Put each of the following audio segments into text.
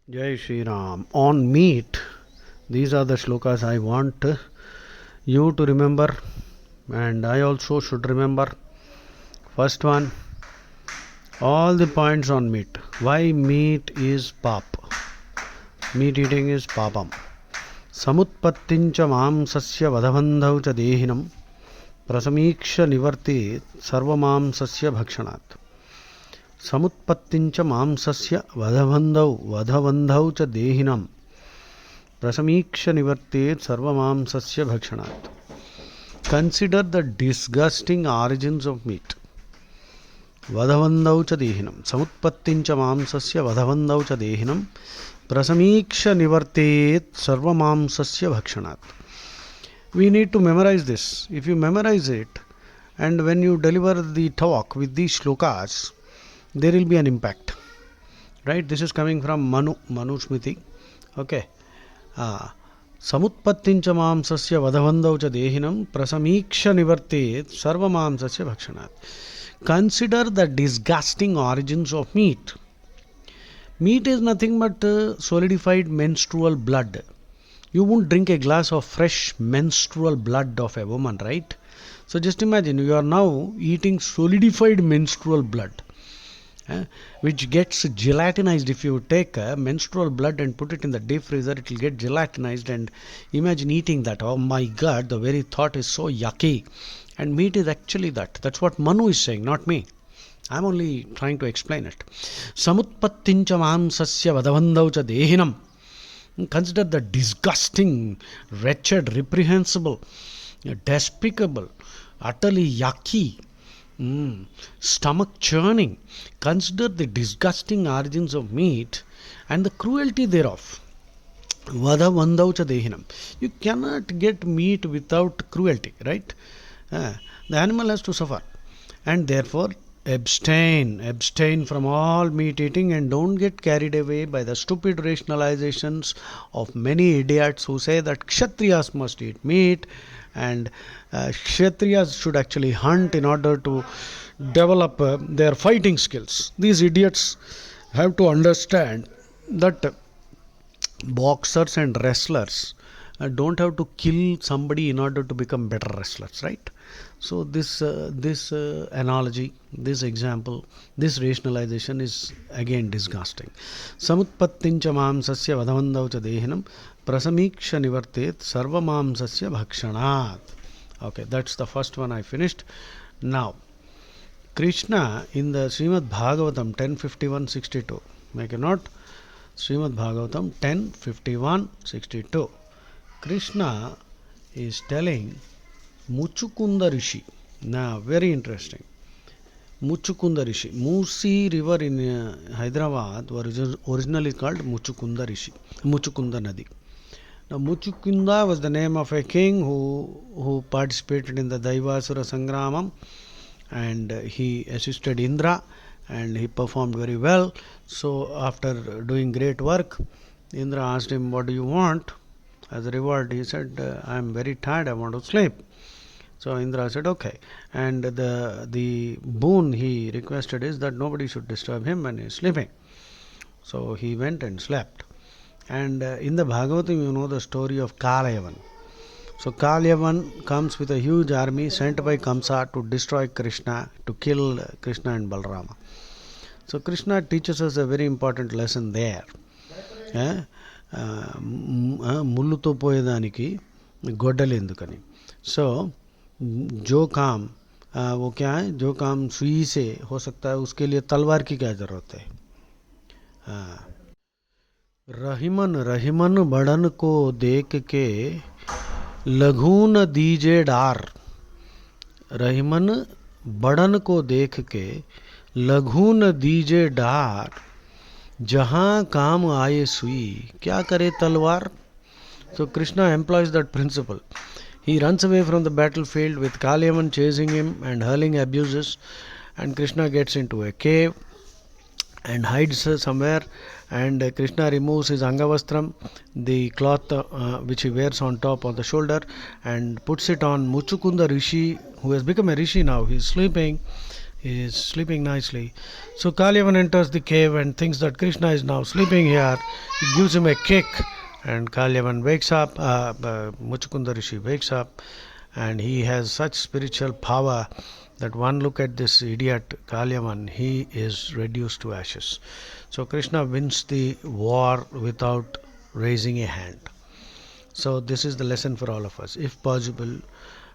Jai Shri Ram. On meat, these are the shlokas I want you to remember, and I also should remember. First one, all the points on meat. Why meat is pap? Meat eating is papam. Samutpattincha mamsasya vadabandhau cha dehinam prasamīksha nivarti sarvamamsasya bhakshanat. Samutpattincha mamsasya vadabandhau cha dehinam prasamīksha nivartet sarvamamsasya bhakshanat. Consider the disgusting origins of meat. Vadavandau cha dehinam. Samutpattincha mamsasya vadavandau cha dehinam. Prasamīksha nivartet sarvamamsasya bhakshanat. We need to memorize this. If you memorize it, and when you deliver the talk with these shlokas, there will be an impact. Right? This is coming from Manu Smriti. Okay. Samutpattincha mamsasya vadavandau cha dehinam prasamīksha nivartet sarvamamsasya bhakshanat. Consider the disgusting origins of meat. Meat is nothing but solidified menstrual blood. You won't drink a glass of fresh menstrual blood of a woman, right? So just imagine you are now eating solidified menstrual blood, which gets gelatinized. If you take menstrual blood and put it in the deep freezer, it will get gelatinized, and imagine eating that. Oh my God, the very thought is so yucky. And meat is actually that. That's what Manu is saying, not me. I'm only trying to explain it. Samutpattincha mamsasya vadavandau cha dehinam. Consider the disgusting, wretched, reprehensible, despicable, utterly yucky, stomach churning. Consider the disgusting origins of meat and the cruelty thereof. Vadavandau cha dehinam. You cannot get meat without cruelty, right? The animal has to suffer, and therefore abstain from all meat eating, and don't get carried away by the stupid rationalizations of many idiots who say that kshatriyas must eat meat, and kshatriyas should actually hunt in order to develop their fighting skills. These idiots have to understand that boxers and wrestlers don't have to kill somebody in order to become better wrestlers, right? So this analogy, this example, this rationalization is again disgusting. Samutpattincha mamsasya vadavandau cha dehinam prasamīksha nivartet sarvamamsasya bhakshanat. Okay, that's the first one I finished. Now, Krishna in the Srimad Bhagavatam 10:51-62. Make a note. Srimad Bhagavatam 10:51-62. Krishna is telling Muchukunda Rishi. Now, very interesting. Muchukunda Rishi. Musi river in Hyderabad was originally called Muchukunda Rishi. Muchukunda Nadi. Now, Muchukunda was the name of a king who participated in the Daivasura Sangramam, and he assisted Indra, and he performed very well. So, after doing great work, Indra asked him, "What do you want?" As a reward, he said, "I am very tired, I want to sleep." So Indra said, "Okay." And the boon he requested is that nobody should disturb him when he is sleeping. So he went and slept. And in the Bhagavatam, you know the story of Kalayavan. So Kalayavan comes with a huge army sent by Kamsa to destroy Krishna, to kill Krishna and Balarama. So Krishna teaches us a very important lesson there. मुल्లుతో పోయేదానికి గొడ్డలి ఎందుకని. So जो काम वो क्या है, जो काम सुई से हो सकता है उसके लिए तलवार की क्या ज़रूरत है. रहीमन रहीमन बड़न को देख के लघु न दीजे डार. रहीमन बड़न को देख के लघु न दीजे डार. जहाँ काम आए सुई क्या करे तलवार. So Krishna employs that principle. He runs away from the battlefield with Kalayavan chasing him and hurling abuses, and Krishna gets into a cave and hides somewhere, and Krishna removes his Angavastram, the cloth which he wears on top of the shoulder, and puts it on Muchukunda Rishi, who has become a Rishi now. He is sleeping. is sleeping nicely. So Kalyavan enters the cave and thinks that Krishna is now sleeping here. He gives him a kick, and Kalyavan wakes up. Muchukunda Rishi wakes up, and he has such spiritual power that one look at this idiot Kalyavan, he is reduced to ashes. So Krishna wins the war without raising a hand. So this is the lesson for all of us. If possible,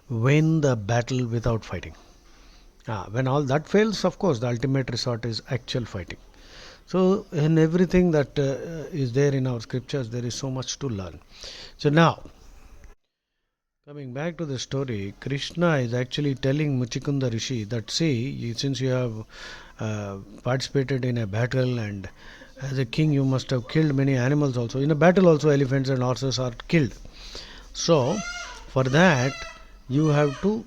win the battle without fighting. When all that fails, of course, the ultimate resort is actual fighting. So in everything that is there in our scriptures, there is so much to learn. So now, coming back to the story, Krishna is actually telling Muchikunda Rishi that, see, since you have participated in a battle, and as a king you must have killed many animals also. In a battle also elephants and horses are killed. So for that you have to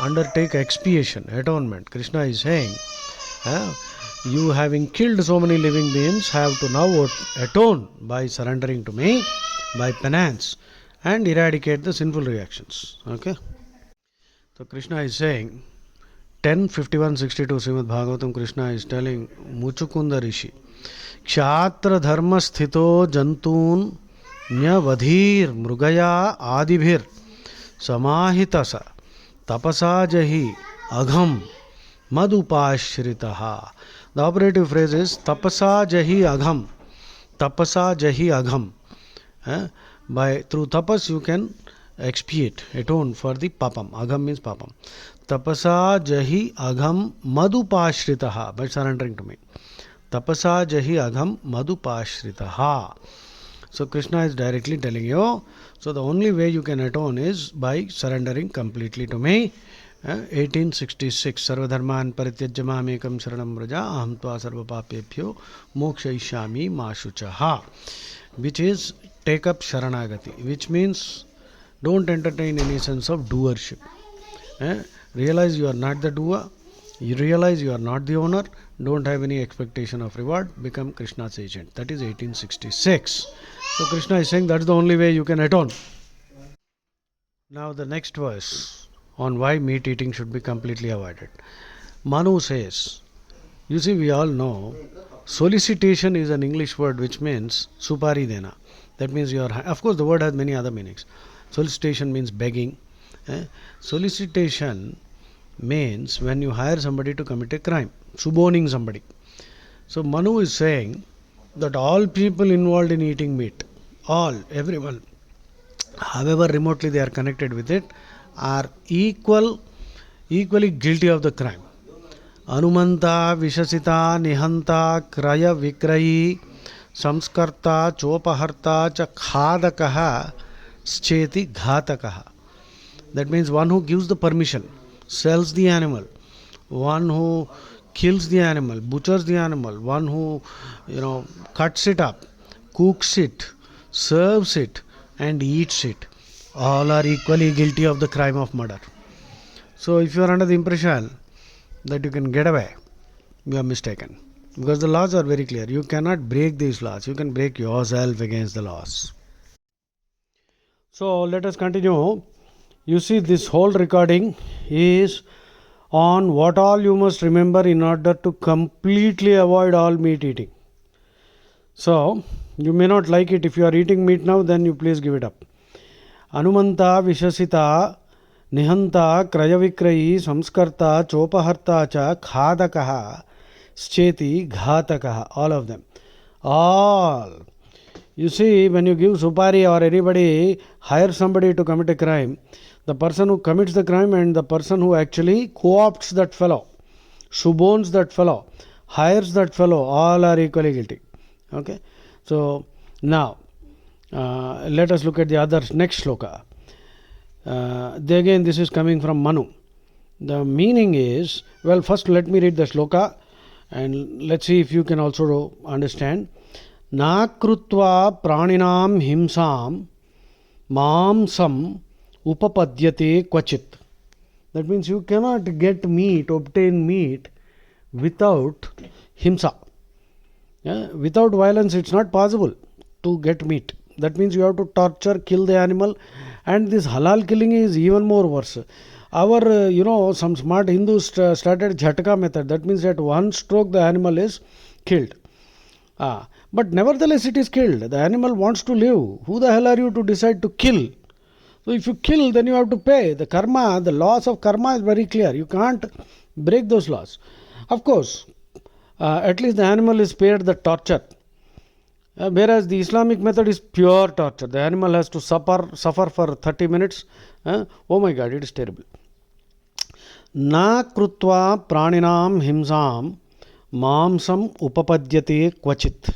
undertake expiation, atonement. Krishna is saying, you having killed so many living beings have to now atone by surrendering to me, by penance, and eradicate the sinful reactions. Okay. So Krishna is saying, 10:51-62 Srimad Bhagavatam, Krishna is telling Muchukunda Rishi, Kshatra dharma sthito jantun nyavadhir mrugaya adibhir samahitasa tapasa jahi agham madupashritaha. The operative phrase is tapasa jahi agham. Tapasa jahi agham. Through tapas you can expiate, atone for the papam. Agham means papam. Tapasa jahi agham madupashritaha, by surrendering to me. Tapasa jahi agham madupashritaha. So Krishna is directly telling you, so the only way you can atone is by surrendering completely to me. 1866 Sarvadharman Parityajya Mamekam Sharanam Vraja Aham Tva Sarva Papebhyo Mokshayishyami Ma Shuchaha, which is take up Sharanagati, which means don't entertain any sense of doership. Realize you are not the doer, you realize you are not the owner, don't have any expectation of reward, become Krishna's agent. That is 1866. So Krishna is saying that's the only way you can atone. Now the next verse on why meat eating should be completely avoided. Manu says, you see, we all know solicitation is an English word which means supari dena. That means you are, of course the word has many other meanings. Solicitation means begging. Solicitation means when you hire somebody to commit a crime, suborning somebody. So Manu is saying that all people involved in eating meat, everyone, however remotely they are connected with it, are equally guilty of the crime. Anumanta, Vishasita, Nihanta, Kraya, Vikrayi, Samskarta, Chopaharta, cha Khadakaha, Scheti, Ghatakaha. That means one who gives the permission, sells the animal, one who kills the animal, butchers the animal, one who cuts it up, cooks it, serves it, and eats it. All are equally guilty of the crime of murder. So if you are under the impression that you can get away, you are mistaken. Because the laws are very clear. You cannot break these laws. You can break yourself against the laws. So let us continue. You see, this whole recording is on what all you must remember in order to completely avoid all meat eating. So you may not like it. If you are eating meat now, then you please give it up. Anumanta, Vishasita, Nihanta, Krayavikrayi, Samskarta, Chopaharta cha, Khadakaha, Scheti, Ghatakaha, all of them. All. You see, when you give supari or anybody hires somebody to commit a crime, the person who commits the crime and the person who actually co-opts that fellow, suborns that fellow, hires that fellow, all are equally guilty. Okay. So now let us look at the other next shloka. Again, this is coming from Manu. The meaning is, well, first let me read the shloka and let's see if you can also understand. Na krutva praninam himsam mamsam upapadyate kvachit. That means you cannot get meat, obtain meat without himsa. Without violence it's not possible to get meat. That means you have to torture, kill the animal, and this halal killing is even more worse. Our, some smart Hindus started Jhatka method. That means at one stroke the animal is killed. But nevertheless it is killed. The animal wants to live. Who the hell are you to decide to kill? So if you kill, then you have to pay. The karma, the laws of karma is very clear. You can't break those laws. Of course, at least the animal is spared the torture. Whereas the Islamic method is pure torture. The animal has to suffer for 30 minutes. Oh my God, it is terrible. Na krutva praninam himsam mamsam upapadyate kvachit.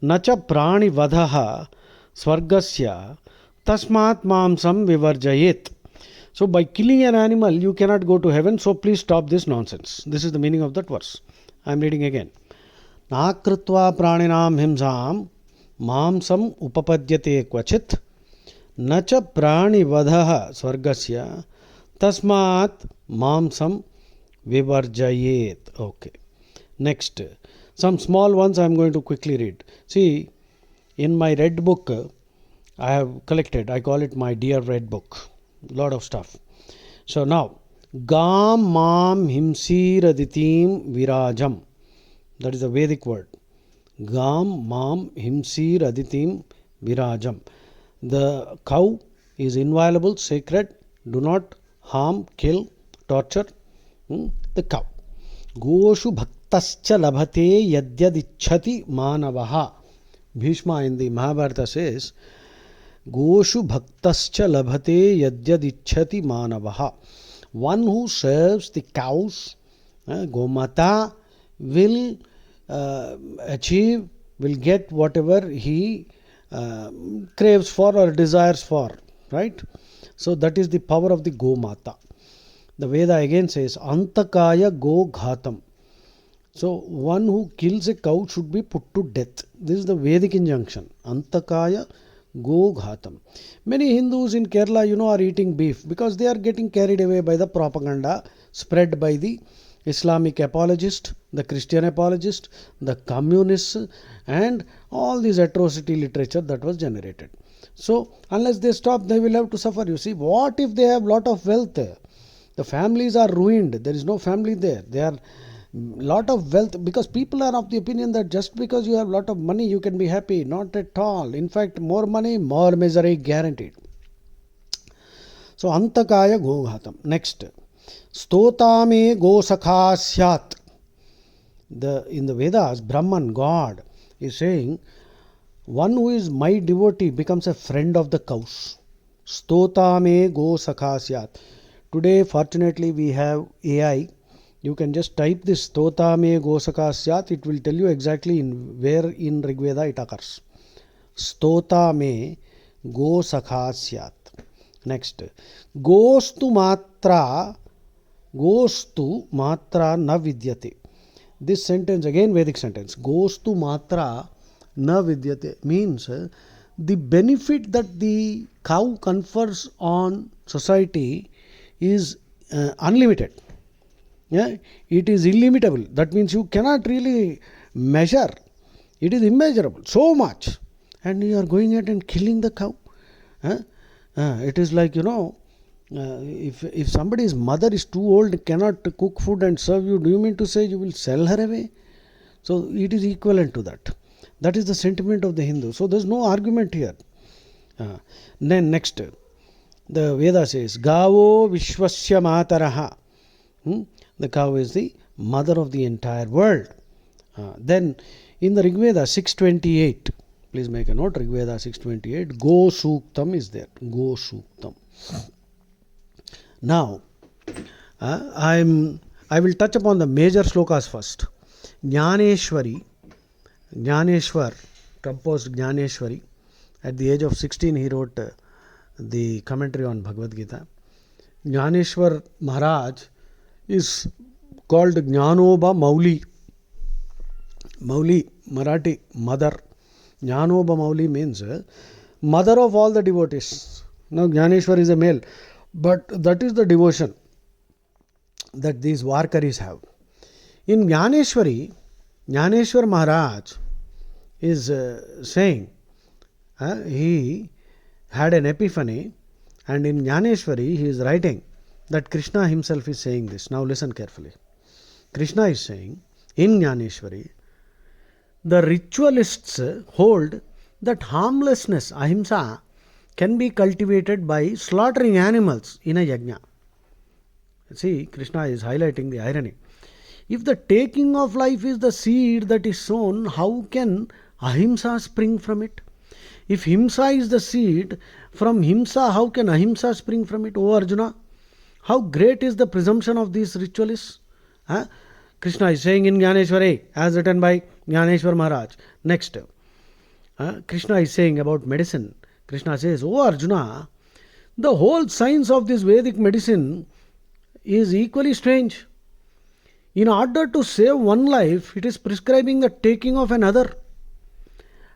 Nacha prani vadaha swargasya tasmat mamsam vivarjayet. So by killing an animal, you cannot go to heaven. So please stop this nonsense. This is the meaning of that verse. I am reading again. Na krutva praninam himsam mamsam upapadyate kvachit. Nacha prani vadaha swargasya tasmat mamsam vivarjayet. Okay. Next, some small ones I am going to quickly read. See, in my red book, I have collected, I call it my dear red book, lot of stuff. So now, Gam Mam Himsir Aditim Virajam, that is a Vedic word. Gam Mam Himsir Aditim Virajam. The cow is inviolable, sacred, do not harm, kill, torture the cow. Goshu bhaktascha labhate yadyadichhati manavaha. Bhishma in the Mahabharata says, Goshu bhaktascha labhate yadyadichhati manavaha. One who serves the cows, Gomata, will achieve, will get whatever he craves for or desires for, right? So that is the power of the Gomata. The Veda again says, Antakaya go ghatam. So one who kills a cow should be put to death. This is the Vedic injunction. Antakaya go ghatam. Many Hindus in Kerala, are eating beef because they are getting carried away by the propaganda spread by the Islamic apologist, the Christian apologist, the communists, and all this atrocity literature that was generated. So unless they stop, they will have to suffer. You see, what if they have lot of wealth? The families are ruined. There is no family there. They are lot of wealth, because people are of the opinion that just because you have lot of money you can be happy. Not at all. In fact, more money, more misery guaranteed. So Antakaya go ghatam. Next, Stotame go sakha syat. In the Vedas, Brahman, God, is saying, one who is my devotee becomes a friend of the cows. Stotame go sakha syat. Today, fortunately, we have AI. You can just type this Stotame go sakha syat. It will tell you exactly where in Rigveda it occurs. Stotame go sakha syat. Next, gostu matra na vidyate. This sentence, again Vedic sentence, gostu matra na vidyate, means the benefit that the cow confers on society is unlimited. Yeah, it is illimitable. That means you cannot really measure. It is immeasurable, so much, and you are going ahead and killing the cow. It is like, if somebody's mother is too old, cannot cook food and serve you, do you mean to say you will sell her away? So it is equivalent to that. That is the sentiment of the Hindu. So there is no argument here. Then next, the Veda says, Gavo Vishwasya Mataraha. The cow is the mother of the entire world. Then in the Rigveda 628, please make a note, Rigveda 628, Go Suktam is there. Go Suktam. Now, I will touch upon the major slokas first. Jnaneshwar composed Jnaneshwari. At the age of 16, he wrote the commentary on Bhagavad Gita. Jnaneshwar Maharaj is called Jnanoba Mauli. Mauli, Marathi, mother. Jnanoba Mauli means mother of all the devotees. Now Jnaneshwar is a male, but that is the devotion that these Varkaris have. In Jnaneshwari, Jnaneshwar Maharaj is saying, he had an epiphany, and in Jnaneshwari he is writing that Krishna himself is saying this. Now listen carefully. Krishna is saying in Jnaneshwari, the ritualists hold that harmlessness, ahimsa, can be cultivated by slaughtering animals in a yajna. See, Krishna is highlighting the irony. If the taking of life is the seed that is sown, how can ahimsa spring from it? If himsa is the seed, from himsa, how can ahimsa spring from it? O Arjuna, how great is the presumption of these ritualists? Huh? Krishna is saying in Jnaneshwari, as written by Jnaneshwar Maharaj. Next, Krishna is saying about medicine. Krishna says, O Arjuna, the whole science of this Vedic medicine is equally strange. In order to save one life, it is prescribing the taking of another.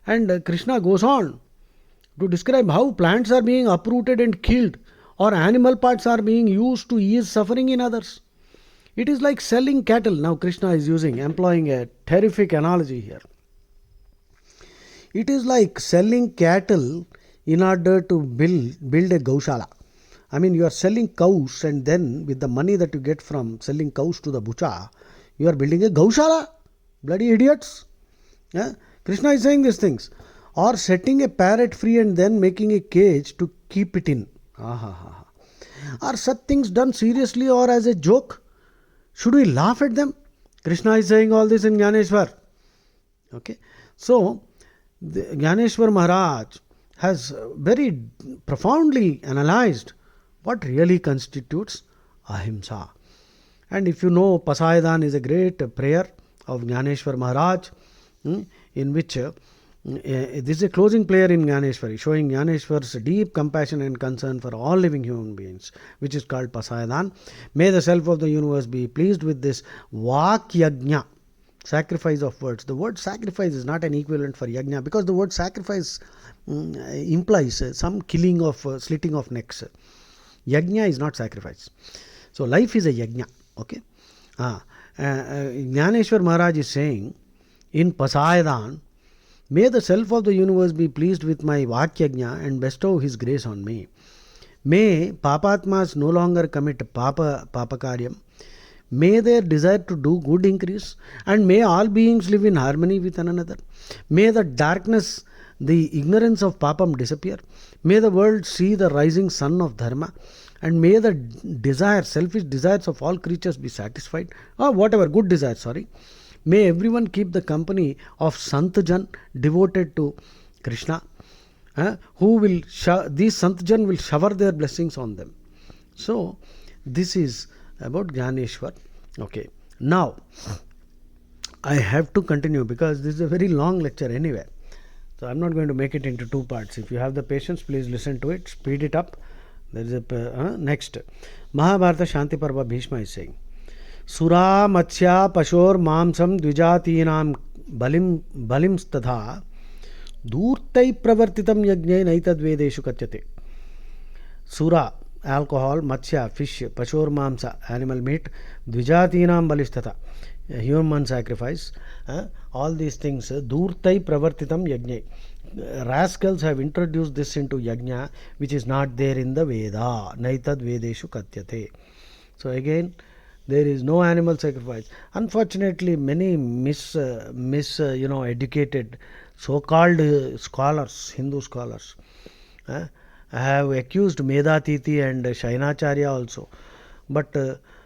And Krishna goes on to describe how plants are being uprooted and killed, or animal parts are being used to ease suffering in others. It is like selling cattle. Now Krishna is employing a terrific analogy here. It is like selling cattle in order to build a gaushala. I mean, you are selling cows, and then with the money that you get from selling cows to the butcher, you are building a gaushala. Bloody idiots. Yeah? Krishna is saying these things. Or setting a parrot free and then making a cage to keep it in. Are such things done seriously or as a joke? Should we laugh at them? Krishna is saying all this in Jnaneshwar. Okay. So, Jnaneshwar Maharaj has very profoundly analyzed what really constitutes ahimsa. And if you know, Pasayadan is a great prayer of Jnaneshwar Maharaj, in which this is a closing prayer in Jnaneshwari, showing Jnaneshwar's deep compassion and concern for all living human beings, which is called Pasayadan. May the self of the universe be pleased with this Vak Yajna, sacrifice of words. The word sacrifice is not an equivalent for Yajna, because the word sacrifice implies some killing of, slitting of necks. Yajna is not sacrifice. So life is a yajna. Okay. Jnaneshwar Maharaj is saying in Pasayadan, may the self of the universe be pleased with my Vakyajna and bestow his grace on me. May Papatmas no longer commit Papakaryam. May their desire to do good increase, and may all beings live in harmony with one another. May the darkness, the ignorance of Papam disappear. May the world see the rising sun of Dharma, and may the selfish desires of all creatures be satisfied, or whatever, good desires, sorry. May everyone keep the company of Santjan devoted to Krishna, who will these Santjan will shower their blessings on them. So, this is about Jnaneshwar. Okay. Now, I have to continue because this is a very long lecture anyway. So, I am not going to make it into two parts. If you have the patience, please listen to it, speed it up. There is a next. Mahabharata Shanti Parva Bhishma is saying, Sura Matsya Pashor Mamsam Dvijatinam Balim Stadha Durtai Pravartitam Yajne Naitad Vedeshu Katyate. Sura, alcohol, Matsya, fish, Pashor Mamsa, animal meat, Dvijatinam Balisthatha, human sacrifice, all these things, Durtai Pravartitam Yajne. Rascals have introduced this into yajna, which is not there in the Veda. Naitad Vedeshu Katyate. So again, there is no animal sacrifice. Unfortunately, many educated so-called scholars, Hindu scholars, have accused Medatiti and Shainacharya also. But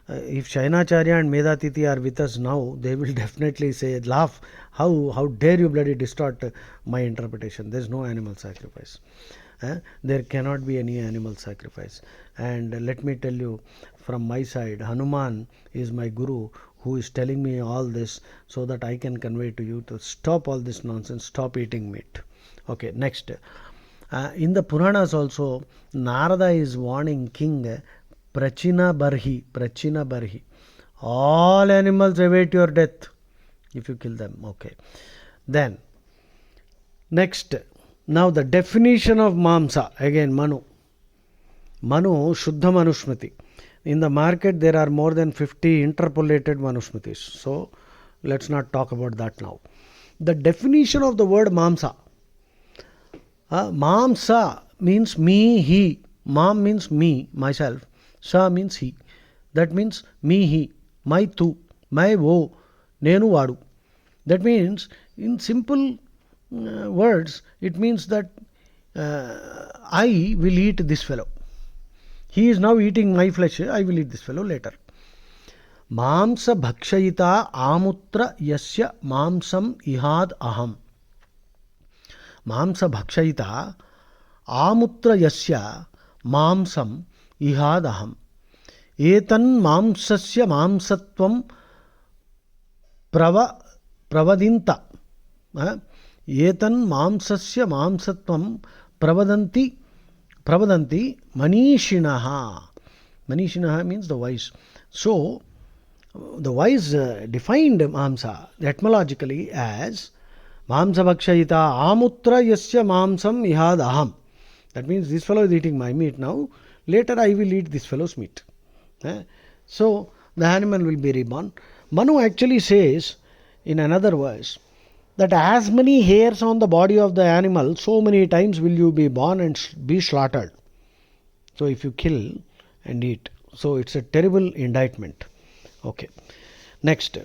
if Shainacharya and Medatiti are with us now, they will definitely say, laugh, how dare you bloody distort my interpretation. There is no animal sacrifice. There cannot be any animal sacrifice. And let me tell you, from my side, Hanuman is my guru, who is telling me all this so that I can convey to you to stop all this nonsense, stop eating meat. Okay, next. In the Puranas also, Narada is warning King Prachina Barhi. All animals await your death if you kill them. Okay. Then, next. Now the definition of Mamsa. Again, Manu, Shuddha Manusmriti. In the market, there are more than 50 interpolated Manusmritis. So, let's not talk about that now. The definition of the word Mamsa. Mamsa means me, he. Mam means me, myself. Sa means he. That means me, he, my, tu, my, wo, nenu, vadu. That means, in simple words, it means that I will eat this fellow. He is now eating my flesh. I will eat this fellow later. Mamsa bhakshayita amutra yasya mamsam ihad aham. Mamsa bhakshayita amutra yasya mamsam ihad aham. Etan mamsasya mamsatvam pravadinta. Etan mamsasya mamsatvam pravadanti manishinaha. Manishinaha means the wise. So, the wise defined mamsa etymologically as mamsa bhakshayita amutra yasya mamsam ihad aham. That means this fellow is eating my meat now. Later I will eat this fellow's meat. So, the animal will be reborn. Manu actually says in another verse that as many hairs on the body of the animal, so many times will you be born and be slaughtered. So, if you kill and eat. So, it's a terrible indictment. Okay. Next.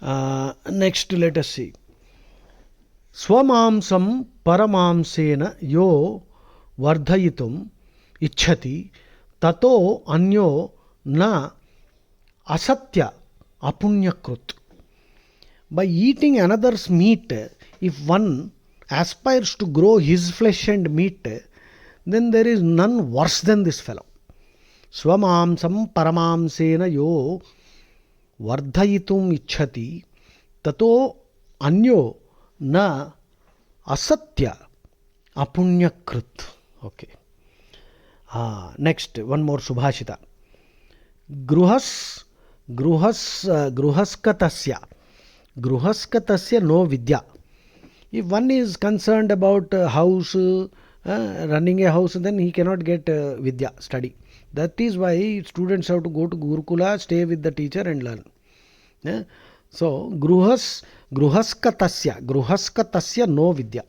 Next, let us see. Swamamsam paramamsena yo vardhayitum ichhati tato anyo na asatya apunyakrut. By eating another's meat, if one aspires to grow his flesh and meat, then there is none worse than this fellow. Swamamsam paramamsena yo vardhayitum ichhati tato anyo na asatya apunyakrut. Okay. Next, one more subhashita. Gruhaskatasya no vidya. If one is concerned about house, running a house, then he cannot get vidya, study. That is why students have to go to Gurukula, stay with the teacher and learn. So, gruhaskatasya no vidya.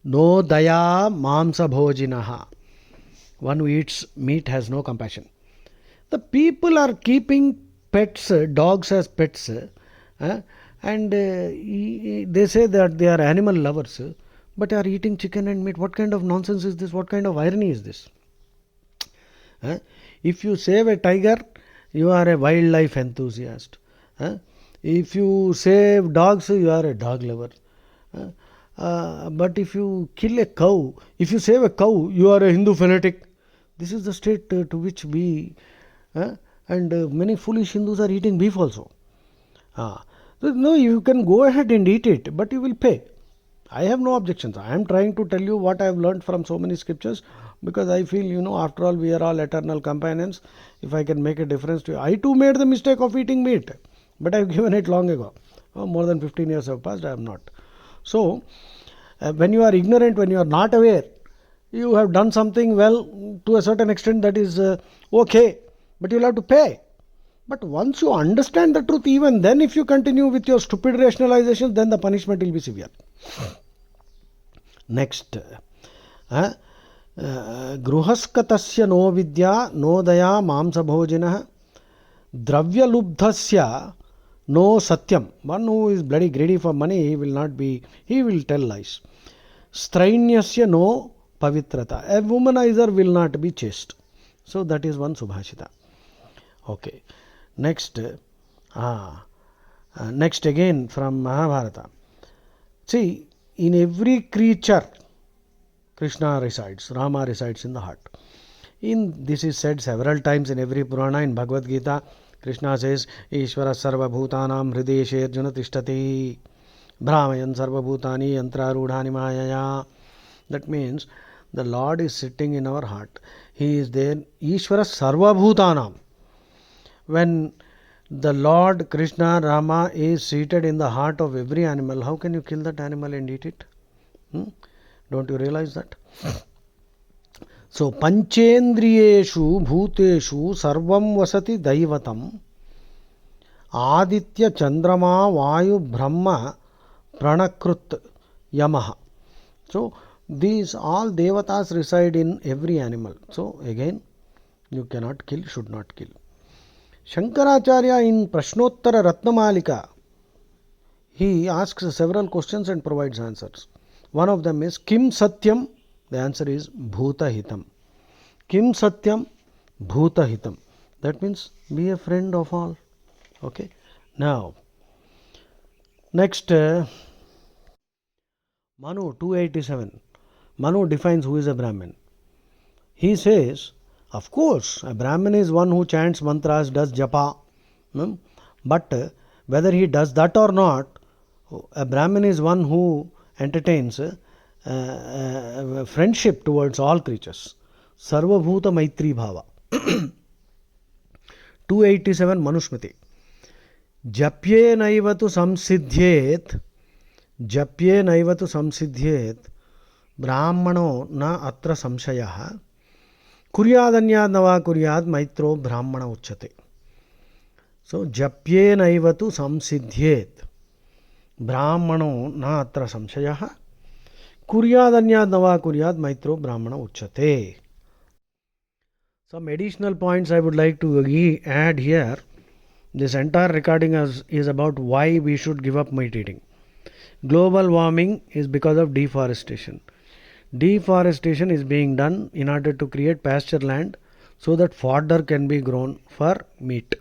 No daya mamsa bhojinaha. One who eats meat has no compassion. The people are keeping pets, dogs as pets, and they say that they are animal lovers, but are eating chicken and meat. What kind of nonsense is this? What kind of irony is this? If you save a tiger, you are a wildlife enthusiast. If you save dogs, you are a dog lover. But if you kill a cow, if you save a cow, you are a Hindu fanatic. This is the state to which we, and many foolish Hindus are eating beef also. No, you can go ahead and eat it, but you will pay. I have no objections. I am trying to tell you what I have learned from so many scriptures, because I feel, after all, we are all eternal companions. If I can make a difference to you. I too made the mistake of eating meat, but I have given it long ago. More than 15 years have passed, I am not. So, when you are ignorant, when you are not aware, you have done something well to a certain extent, that is okay, but you will have to pay. But once you understand the truth, even then if you continue with your stupid rationalization, then the punishment will be severe. Next. Gruhaskatasya no vidya no daya mamsa bhojinah dravya lubdhasya no satyam. One who is bloody greedy for money, he will tell lies. Strainyasya no pavitrata. A womanizer will not be chaste. So that is one subhashita. Okay. Next. Next again from Mahabharata. See, in every creature, Krishna resides, Rama resides in the heart. This is said several times in every Purana. In Bhagavad Gita, Krishna says, Ishvara sarva bhutanam hrideshe arjuna tishtati brahmayan sarva bhutani yantrarudhani mayaya. That means the Lord is sitting in our heart. He is there. Ishvara sarva bhutanam. When the Lord Krishna Rama is seated in the heart of every animal, how can you kill that animal and eat it? Don't you realize that? So, panchendriyeshu bhuteshu sarvam vasati daivatam aditya chandrama vayu brahma pranakrut yamaha. So, these all devatas reside in every animal. So, again, You cannot kill, should not kill. Shankaracharya in Prashnottara Ratnamalika, he asks several questions and provides answers. One of them is Kim Satyam? The answer is Bhuta Hitam. Kim Satyam? Bhuta Hitam. That means be a friend of all. Okay. Now, next, Manu 287. Manu defines who is a Brahmin. He says, of course, a Brahmin is one who chants mantras, does japa. But whether he does that or not, a Brahmin is one who entertains friendship towards all creatures. Sarvabhuta Maitri Bhava. 287 Manusmriti. Japye naivatu samsiddhyet. Japye naivatu samsiddhyet. Brahmano na atra samshayah. Kuryadanyad nava kuryad maitro brahmana uchyate. So, japye naivatu samsiddhyet. Brahmano na atra samshayah. Kuryadanyad nava kuryad maitro brahmana uchyate. Some additional points I would like to add here. This entire recording is about why we should give up meat eating. Global warming is because of deforestation. Deforestation is being done in order to create pasture land so that fodder can be grown for meat.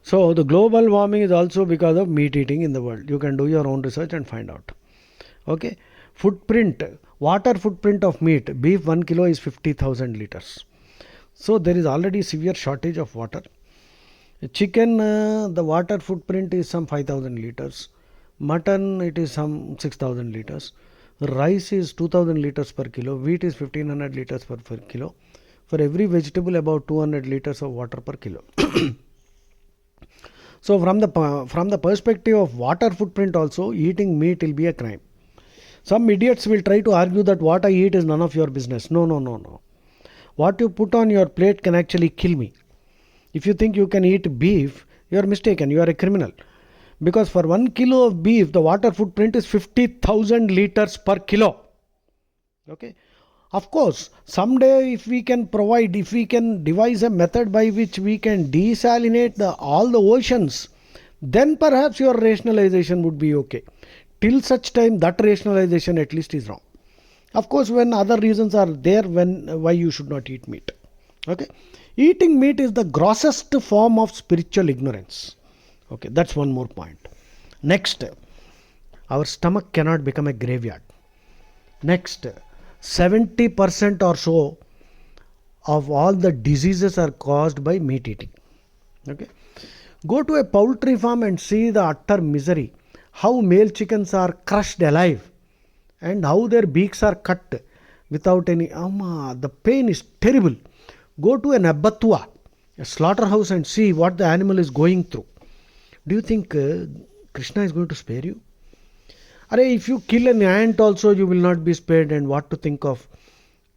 So, the global warming is also because of meat eating in the world. You can do your own research and find out. Okay. Footprint, water footprint of meat. Beef 1 kilo is 50,000 liters. So, there is already severe shortage of water. Chicken, the water footprint is some 5,000 liters. Mutton, it is some 6,000 liters. Rice is 2,000 liters per kilo. Wheat is 1,500 liters per kilo. For every vegetable, about 200 liters of water per kilo. So, from the perspective of water footprint also, eating meat will be a crime. Some idiots will try to argue that what I eat is none of your business. No. What you put on your plate can actually kill me. If you think you can eat beef, you are mistaken. You are a criminal. Because for 1 kilo of beef, the water footprint is 50,000 liters per kilo. Okay. Of course, someday if we can devise a method by which we can desalinate all the oceans, then perhaps your rationalization would be okay. Till such time, that rationalization at least is wrong. Of course, when other reasons are there, why you should not eat meat. Okay. Eating meat is the grossest form of spiritual ignorance. Okay, that's one more point. Next, our stomach cannot become a graveyard. Next, 70% or so of all the diseases are caused by meat eating. Okay. Go to a poultry farm and see the utter misery. How male chickens are crushed alive and how their beaks are cut without any. The pain is terrible. Go to an abattoir, a slaughterhouse, and see what the animal is going through. Do you think Krishna is going to spare you? If you kill an ant also, you will not be spared. And what to think of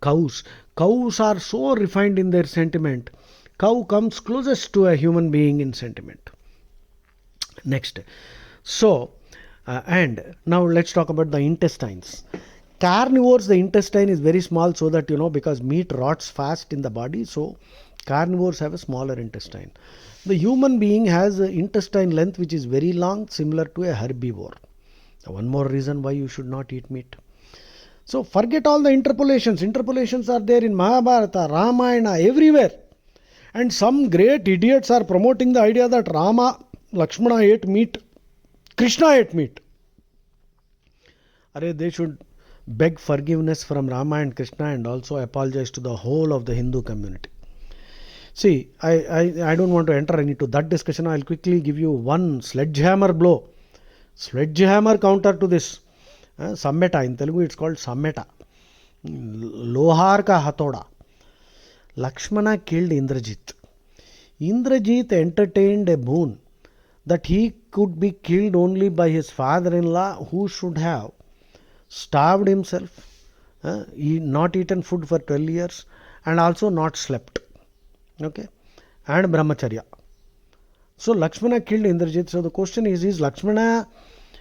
cows? Cows are so refined in their sentiment. Cow comes closest to a human being in sentiment. Next. So, and now let's talk about the intestines. Carnivores, the intestine is very small, so that, because meat rots fast in the body, so carnivores have a smaller intestine. The human being has an intestine length which is very long, similar to a herbivore. One more reason why you should not eat meat. So forget all the interpolations. Interpolations are there in Mahabharata, Ramayana, everywhere. And some great idiots are promoting the idea that Rama, Lakshmana ate meat, Krishna ate meat. They should beg forgiveness from Rama and Krishna and also apologize to the whole of the Hindu community. See, I don't want to enter into that discussion. I'll quickly give you one sledgehammer blow. Sledgehammer counter to this. Sammeta. In Telugu it's called Sammeta. Lohar ka hatoda. Lakshmana killed Indrajit. Indrajit entertained a boon that he could be killed only by his father-in-law, who should have starved himself, not eaten food for 12 years and also not slept. Okay, and brahmacharya. So Lakshmana killed Indrajit. So the question is Lakshmana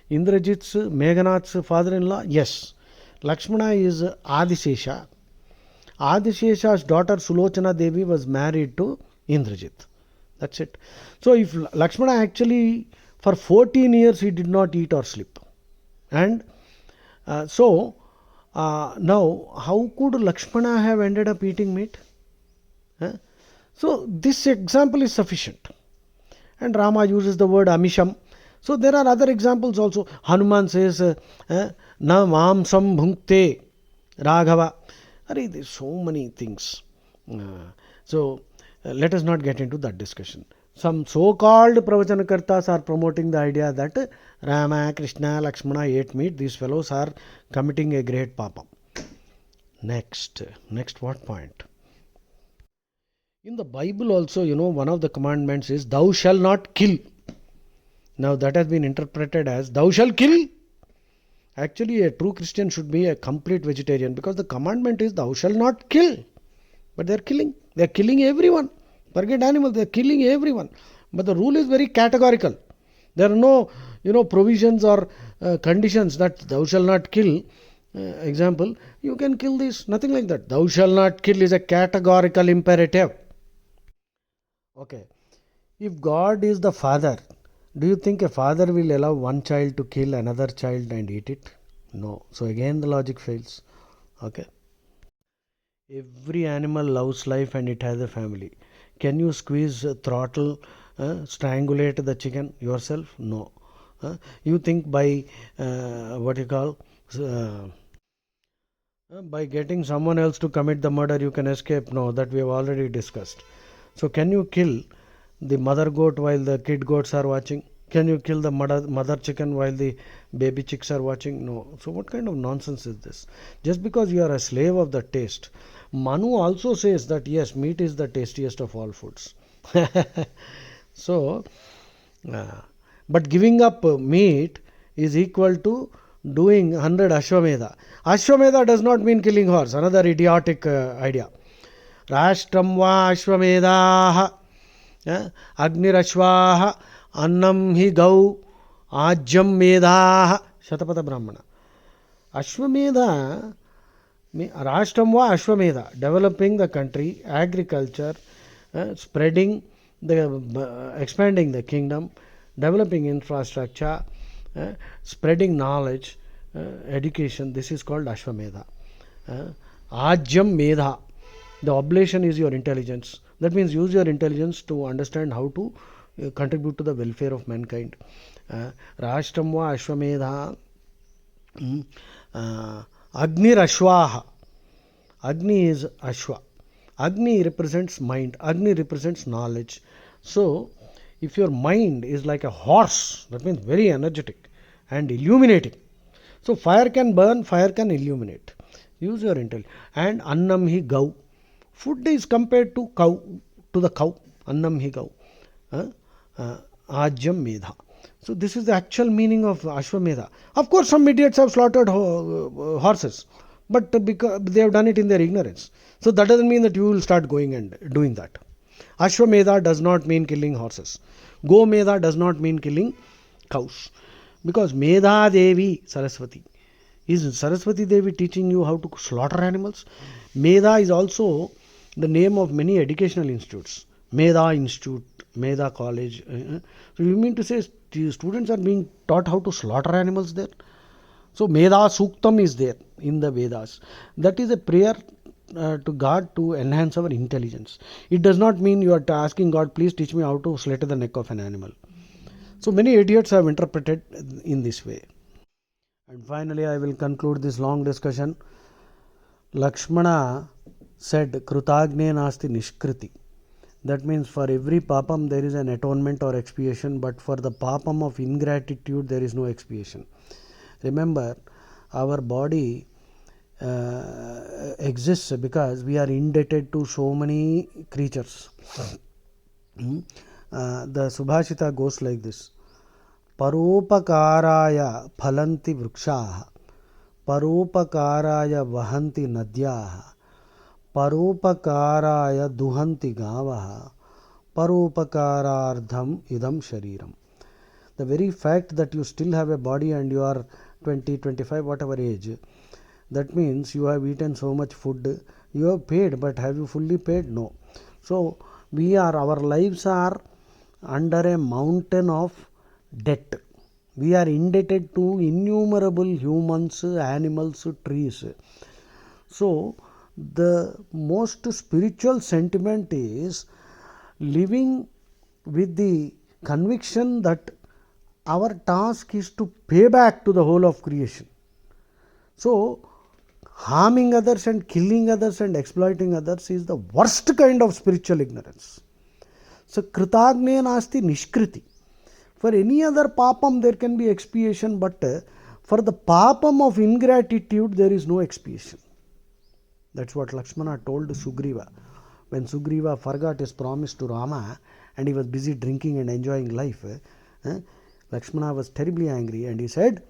Indrajit's, Meghanath's father-in-law? Yes. Lakshmana is Adisesha. Adishesha's daughter Sulochana Devi was married to Indrajit. That's it. So if Lakshmana actually for 14 years he did not eat or sleep. And now how could Lakshmana have ended up eating meat? Huh? So this example is sufficient. And Rama uses the word amisham. So there are other examples also. Hanuman says, na mamsam bhunkte Raghava. There's so many things. Let us not get into that discussion. Some so-called pravachanakartas are promoting the idea that Rama, Krishna, Lakshmana ate meat. These fellows are committing a great papa. Next what point? In the Bible also, one of the commandments is thou shall not kill. Now that has been interpreted as thou shall kill. Actually, a true Christian should be a complete vegetarian, because the commandment is thou shall not kill. But they are killing. They are killing everyone. Forget animals, they are killing everyone. But the rule is very categorical. There are no provisions or conditions that thou shall not kill. Example, you can kill this. Nothing like that. Thou shall not kill is a categorical imperative. Okay. If God is the father, do you think a father will allow one child to kill another child and eat it? No. So again the logic fails. Okay. Every animal loves life and it has a family. Can you squeeze, throttle, strangulate the chicken yourself? No. You think by by getting someone else to commit the murder you can escape? No, that we have already discussed. So can you kill the mother goat while the kid goats are watching? Can you kill the mother chicken while the baby chicks are watching? No. So what kind of nonsense is this? Just because you are a slave of the taste. Manu also says that yes, meat is the tastiest of all foods. So, but giving up meat is equal to doing 100 Ashwamedha. Ashwamedha does not mean killing horse. Another idiotic idea. Rashtram va Ashwamedha Agnirashvaha Annam hi gau Ajyam Medha Shatapada Brahmana. Ashwamedha, Rashtram va Ashwamedha, developing the country, agriculture, spreading expanding the kingdom, developing infrastructure, spreading knowledge, education. This is called Ashwamedha. Ajyam Medha. The oblation is your intelligence. That means use your intelligence to understand how to contribute to the welfare of mankind. Rashtam va Ashwamedha. Agnir Ashwaha. Agni is Ashwa. Agni represents mind. Agni represents knowledge. So, if your mind is like a horse, that means very energetic and illuminating. So, fire can burn, fire can illuminate. Use your intelligence. And Annam hi gau. Food is compared to the cow. Annam hi gau. Ajyam Medha. So this is the actual meaning of Ashwamedha. Of course, some idiots have slaughtered horses, but because they have done it in their ignorance. So that doesn't mean that you will start going and doing that. Ashwamedha does not mean killing horses. Gomedha does not mean killing cows. Because Medha Devi Saraswati. Is Saraswati Devi teaching you how to slaughter animals? Medha is also the name of many educational institutes. Medha Institute, Medha College. So you mean to say students are being taught how to slaughter animals there? So Medha Suktam is there in the Vedas. That is a prayer to God to enhance our intelligence. It does not mean you are asking God, please teach me how to slit the neck of an animal. So many idiots have interpreted in this way. And finally, I will conclude this long discussion. Lakshmana said, Krutagne nasti nishkriti. That means for every papam there is an atonement or expiation, but for the papam of ingratitude there is no expiation. Remember, our body exists because we are indebted to so many creatures. The Subhashita goes like this. Paropakaraya phalanti vrukshaha, paropakaraya vahanti nadyaha, paropakaraya duhanti gavaha, paropakarardham idam shariram. The very fact that you still have a body and you are 20, 25, whatever age, That means you have eaten so much food, you have paid, but have you fully paid? No. So our lives are under a mountain of debt. We are indebted to innumerable humans, animals, trees. So the most spiritual sentiment is living with the conviction that our task is to pay back to the whole of creation. So harming others and killing others and exploiting others is the worst kind of spiritual ignorance. So kritagne nasti nishkriti. For any other papam there can be expiation, but for the papam of ingratitude there is no expiation. That's what Lakshmana told Sugriva. When Sugriva forgot his promise to Rama and he was busy drinking and enjoying life, Lakshmana was terribly angry and he said,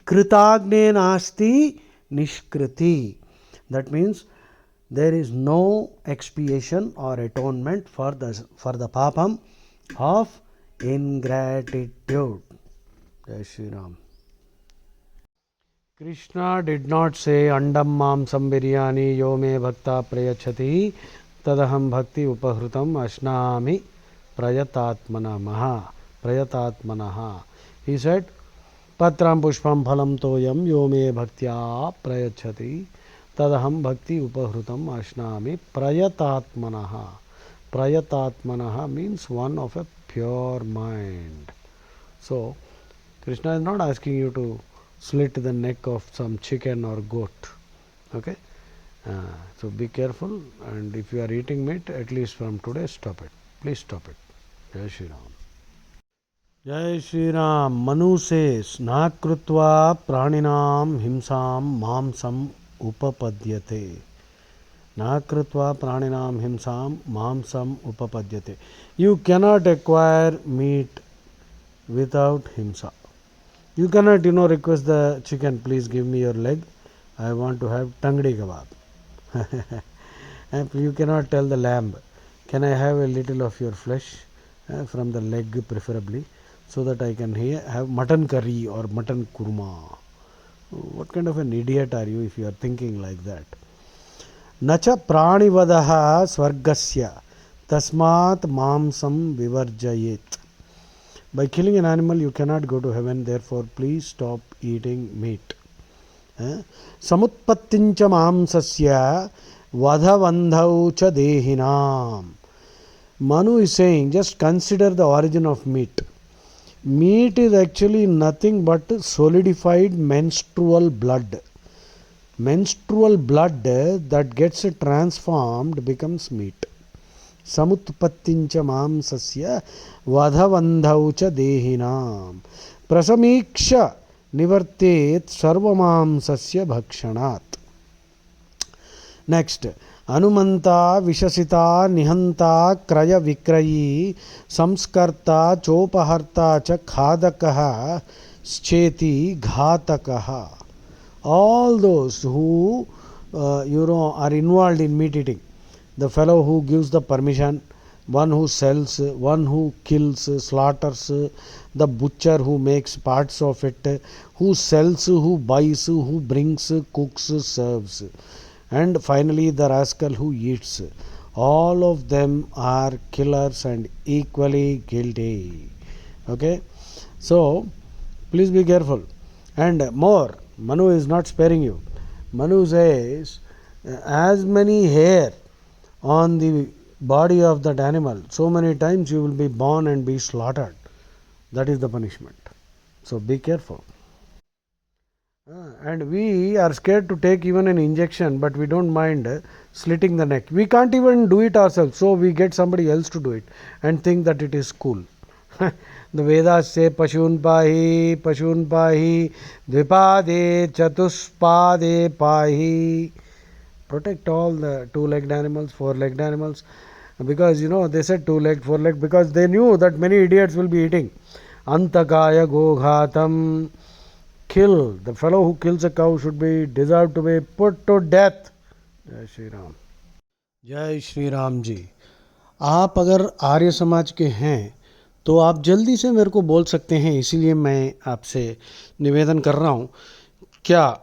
Kritagne nasti nishkriti. That means there is no expiation or atonement for the papam of ingratitude. Jai Shri Ram. Krishna did not say andam mamsam biryani yo me bhakta prayachati tadaham bhakti upahrutam ashnami prayatatmanaha. He said patram pushpam phalam toyam yo me bhaktya prayachati tadaham bhakti upahrutam ashnami prayatatmanaha. Prayatatmanaha means one of a pure mind. So Krishna is not asking you to slit the neck of some chicken or goat. Okay? So be careful, and if you are eating meat, at least from today, stop it. Please stop it. Jai Shri Ram. Jai Shri Ram. Manu says, Na krutva praninam himsam mamsam upapadyate. Na krutva praninam himsam mamsam upapadyate. You cannot acquire meat without himsa. You cannot, request the chicken, please give me your leg. I want to have tangdi kebab. And you cannot tell the lamb, can I have a little of your flesh from the leg preferably, so that I can have mutton curry or mutton kurma. What kind of an idiot are you if you are thinking like that? Nacha pranivadaha swargasya tasmat mamsam vivarjayet. By killing an animal, you cannot go to heaven, therefore, please stop eating meat. Samutpattincha mamsasya vadhavandhau cha dehinam. Manu is saying, just consider the origin of meat. Meat is actually nothing but solidified menstrual blood. Menstrual blood that gets transformed becomes meat. Samutpattincha mamsasya vadhavandhau cha dehinam prasamīksha nivartet sarvamamsasya bhakshanat. Next, Anumanta Vishasita Nihanta Kraya Vikrayi Samskarta Chopaharta cha Khadakaha Scheti Ghatakaha. All those who are involved in meat eating, the fellow who gives the permission, one who sells, one who kills, slaughters, the butcher who makes parts of it, who sells, who buys, who brings, cooks, serves, and finally the rascal who eats. All of them are killers and equally guilty. Okay? So, please be careful. And more, Manu is not sparing you. Manu says, as many hair on the body of that animal, so many times you will be born and be slaughtered. That is the punishment. So be careful. And we are scared to take even an injection, but we don't mind slitting the neck. We can't even do it ourselves, so we get somebody else to do it and think that it is cool. The Vedas say Pashun Pahi, Dvipade, Chatuspade Pahi. Protect all the two-legged animals, four-legged animals, because they said two-legged, four-legged, because they knew that many idiots will be eating. Antakaya Goghatam. Kill. The fellow who kills a cow should be deserved to be put to death. Jai Shri Ram. जय श्री राम जी. आप अगर आर्य समाज के हैं तो आप जल्दी से मेरे को बोल सकते हैं, इसीलिए मैं आपसे निवेदन कर रहा हूँ. क्या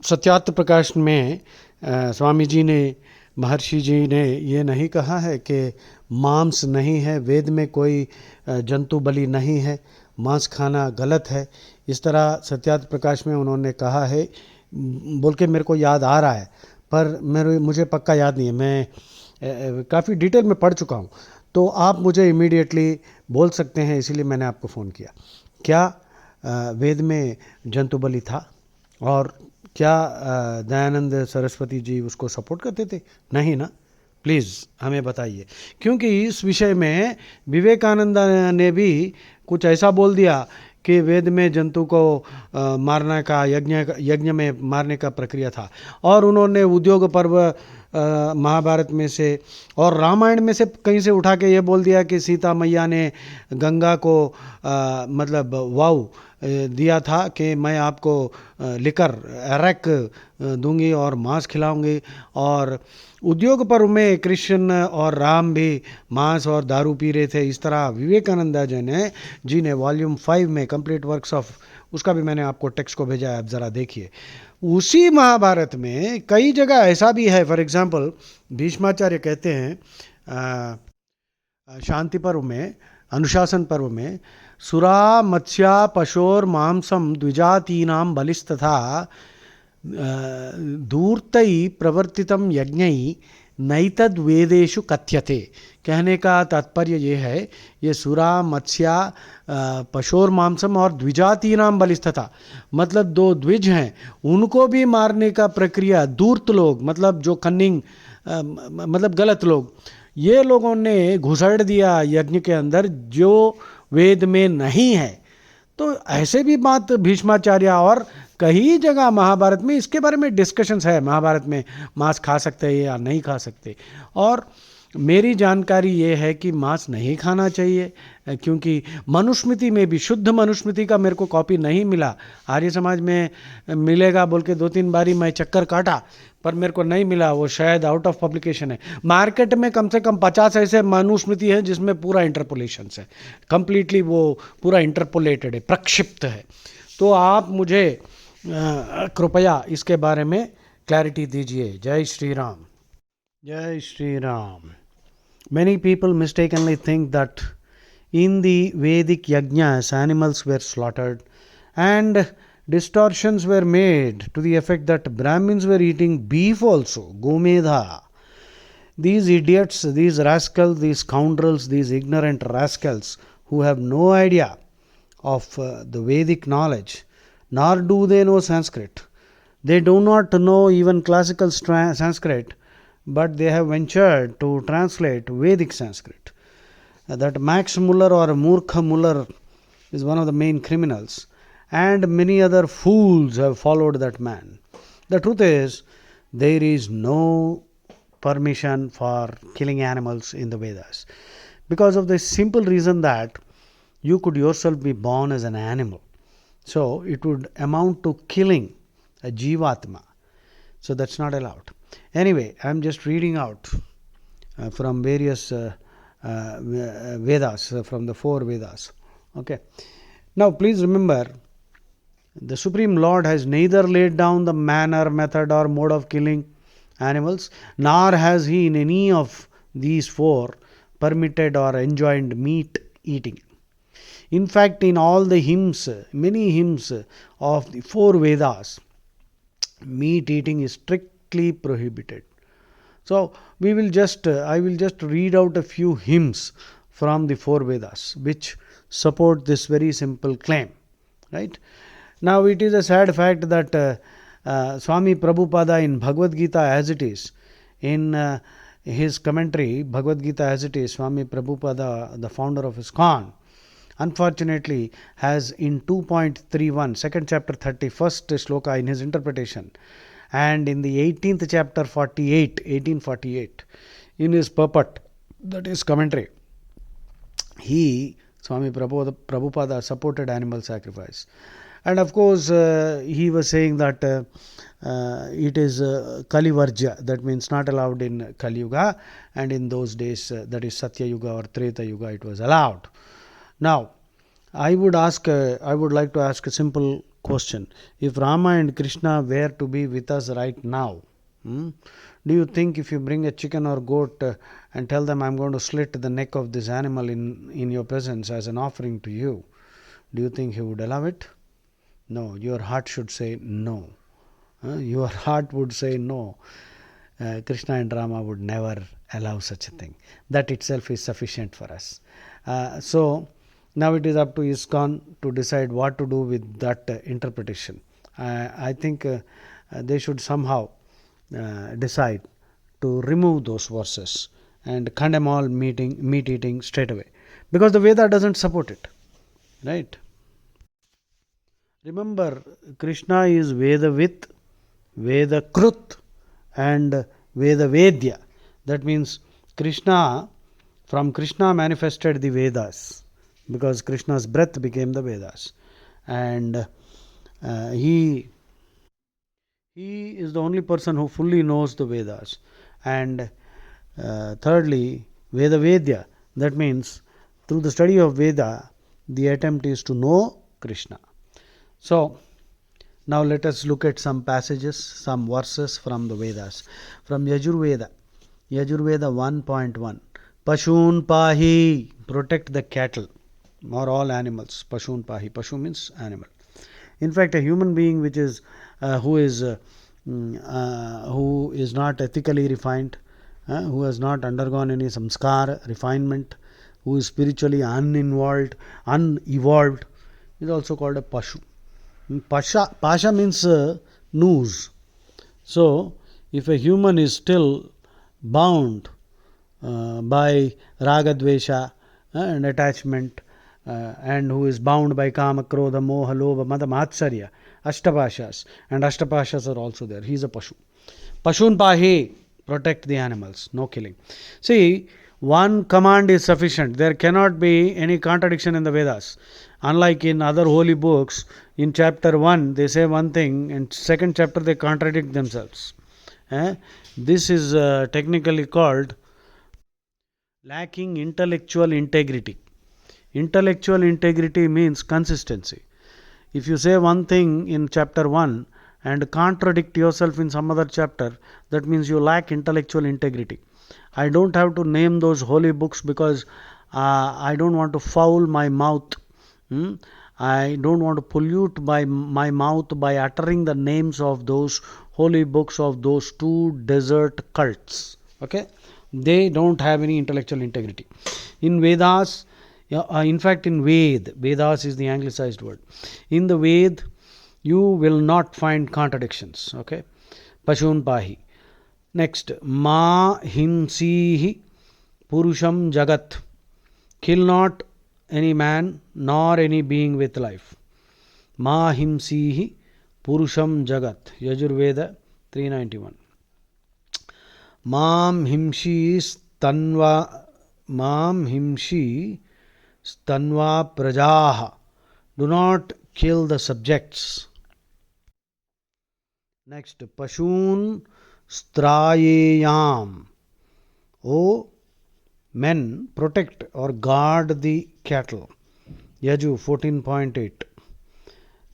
सत्यार्थ प्रकाश में स्वामी जी ने, महर्षि जी ने ये नहीं कहा है कि मांस नहीं है, वेद में कोई जंतु बलि नहीं है, मांस खाना गलत है, इस तरह सत्यार्थ प्रकाश में उन्होंने कहा है बोल के मेरे को याद आ रहा है, पर मुझे पक्का याद नहीं है, मैं काफ़ी डिटेल में पढ़ चुका हूँ, तो आप मुझे इमीडिएटली बोल सकते हैं, इसीलिए मैंने आपको फ़ोन किया। क्या वेद में जंतु बलि था? और क्या दयानंद सरस्वती जी उसको सपोर्ट करते थे? नहीं ना? प्लीज़ हमें बताइए, क्योंकि इस विषय में विवेकानंद ने भी कुछ ऐसा बोल दिया कि वेद में जंतु को मारने का, यज्ञ में मारने का प्रक्रिया था, और उन्होंने उद्योग पर्व महाभारत में से और रामायण में से कहीं से उठा के ये बोल दिया कि सीता मैया ने गंगा को मतलब वाव दिया था कि मैं आपको लिकर अरक दूंगी और मांस खिलाऊंगी, और उद्योग पर्व में कृष्ण और राम भी मांस और दारू पी रहे थे। इस तरह विवेकानंद जी ने वॉल्यूम 5 में कंप्लीट वर्क्स ऑफ, उसका भी मैंने आपको टेक्स्ट को भेजा है, आप ज़रा देखिए। उसी महाभारत में कई जगह ऐसा भी है, फॉर एग्जाम्पल भीष्माचार्य कहते हैं शांति पर्व में, अनुशासन पर्व में, सुरा मत्स्या पशोर मांसम द्विजातीनां बलिस्तथा धूर्तै प्रवर्तितम यज्ञै नैतद वेदेषु कथ्यते। कहने का तात्पर्य ये है, ये सुरा मत्स्या पशोर मांसम और द्विजातीनां बलिस्तथा, मतलब दो द्विज हैं उनको भी मारने का प्रक्रिया, धूर्त लोग मतलब जो कन्निंग मतलब गलत लोग, ये लोगों ने घुसड़ दिया यज्ञ के अंदर जो वेद में नहीं है। तो ऐसे भी बात भीष्माचार्य और कई जगह महाभारत में इसके बारे में डिस्कशंस है, महाभारत में मांस खा सकते हैं या नहीं खा सकते। और मेरी जानकारी ये है कि मांस नहीं खाना चाहिए, क्योंकि मनुस्मृति में भी, शुद्ध मनुस्मृति का मेरे को कॉपी नहीं मिला, आर्य समाज में मिलेगा बोल के 2-3 बारी मैं चक्कर काटा, पर मेरे को नहीं मिला, वो शायद आउट ऑफ पब्लिकेशन है। मार्केट में कम से कम 50 ऐसे मनुस्मृति है जिसमें पूरा इंटरपोलेशन है, कंप्लीटली वो पूरा इंटरपोलेटेड है, प्रक्षिप्त है। तो आप मुझे कृपया इसके बारे में क्लैरिटी दीजिए। जय श्री राम, जय Shri Ram. Many people mistakenly think that in the Vedic yajnas animals were slaughtered and distortions were made to the effect that Brahmins were eating beef also, gomedha. These idiots, these rascals, these scoundrels, these ignorant rascals who have no idea of the Vedic knowledge, nor do they know Sanskrit. They do not know even classical Sanskrit, but they have ventured to translate Vedic Sanskrit. That Max Muller or Murkha Muller is one of the main criminals, and many other fools have followed that man. The truth is, there is no permission for killing animals in the Vedas, because of the simple reason that you could yourself be born as an animal. So it would amount to killing a Jivatma. So that's not allowed. Anyway, I'm just reading out from various Vedas, from the 4 Vedas. Okay. Now, please remember, the Supreme Lord has neither laid down the manner, method, or mode of killing animals, nor has He in any of these 4 permitted or enjoined meat eating. In fact, in all the hymns, many hymns of the 4 Vedas, meat eating is strictly prohibited. So I will just read out a few hymns from the 4 Vedas which support this very simple claim. Right now, it is a sad fact that Swami Prabhupada in Bhagavad Gita as it is, in his commentary Bhagavad Gita as it is, Swami Prabhupada, the founder of ISKCON, unfortunately has in 2.31, second chapter 31st shloka in his interpretation, and in the 18th chapter 1848 in his purport, that is commentary, he, Swami Prabhupada supported animal sacrifice. And of course he was saying that it is Kali Varja, that means not allowed in Kali Yuga, and in those days, that is Satya Yuga or Treta Yuga, it was allowed. Now, I would like to ask a simple Question: if Rama and Krishna were to be with us right now, do you think if you bring a chicken or goat and tell them, I'm going to slit the neck of this animal in your presence as an offering to you, do you think he would allow it? No, your heart should say no. Your heart would say no. Krishna and Rama would never allow such a thing. That itself is sufficient for us. So now it is up to ISKCON to decide what to do with that interpretation. I think they should somehow decide to remove those verses and condemn all meat eating straight away, because the Veda doesn't support it, right? Remember, Krishna is Vedavit, Vedakrut, and Vedavedya. That means from Krishna manifested the Vedas, because Krishna's breath became the Vedas, and he is the only person who fully knows the Vedas. And thirdly, Vedavedya. That means through the study of Veda, the attempt is to know Krishna. So now let us look at some passages, some verses from the Vedas. From Yajurveda 1.1. Pashun pahi, protect the cattle or all animals. Pashun pahi. Pashu means animal. In fact, a human being who is not ethically refined, who has not undergone any samskar, refinement, who is spiritually unevolved, is also called a pashu. Pasha means noose. So, if a human is still bound by raga dvesha and attachment, and who is bound by kama, krodha, moha, lobha, mada, matsarya, ashtapashas, and ashtapashas are also there. He is a pashu. Pashun pahi, protect the animals, no killing. See, one command is sufficient. There cannot be any contradiction in the Vedas. Unlike in other holy books, in chapter 1 they say one thing, and second chapter they contradict themselves. This is technically called lacking intellectual integrity. Intellectual integrity means consistency. If you say one thing in chapter 1 and contradict yourself in some other chapter, that means you lack intellectual integrity. I don't have to name those holy books because I don't want to foul my mouth. I don't want to pollute my mouth by uttering the names of those holy books of those two desert cults. Okay? They don't have any intellectual integrity. In Vedas, in fact in Vedas is the anglicized word. In the Ved, you will not find contradictions. Okay? Pashun pahi. Next, ma himsihi purusham jagat. Kill not any man nor any being with life. Ma himsihi purusham jagat. Yajurveda 391. Mam himshi stanva prajaha. Do not kill the subjects. Next, Pashun strayeyam. O men, protect or guard the cattle. Yaju 14.8.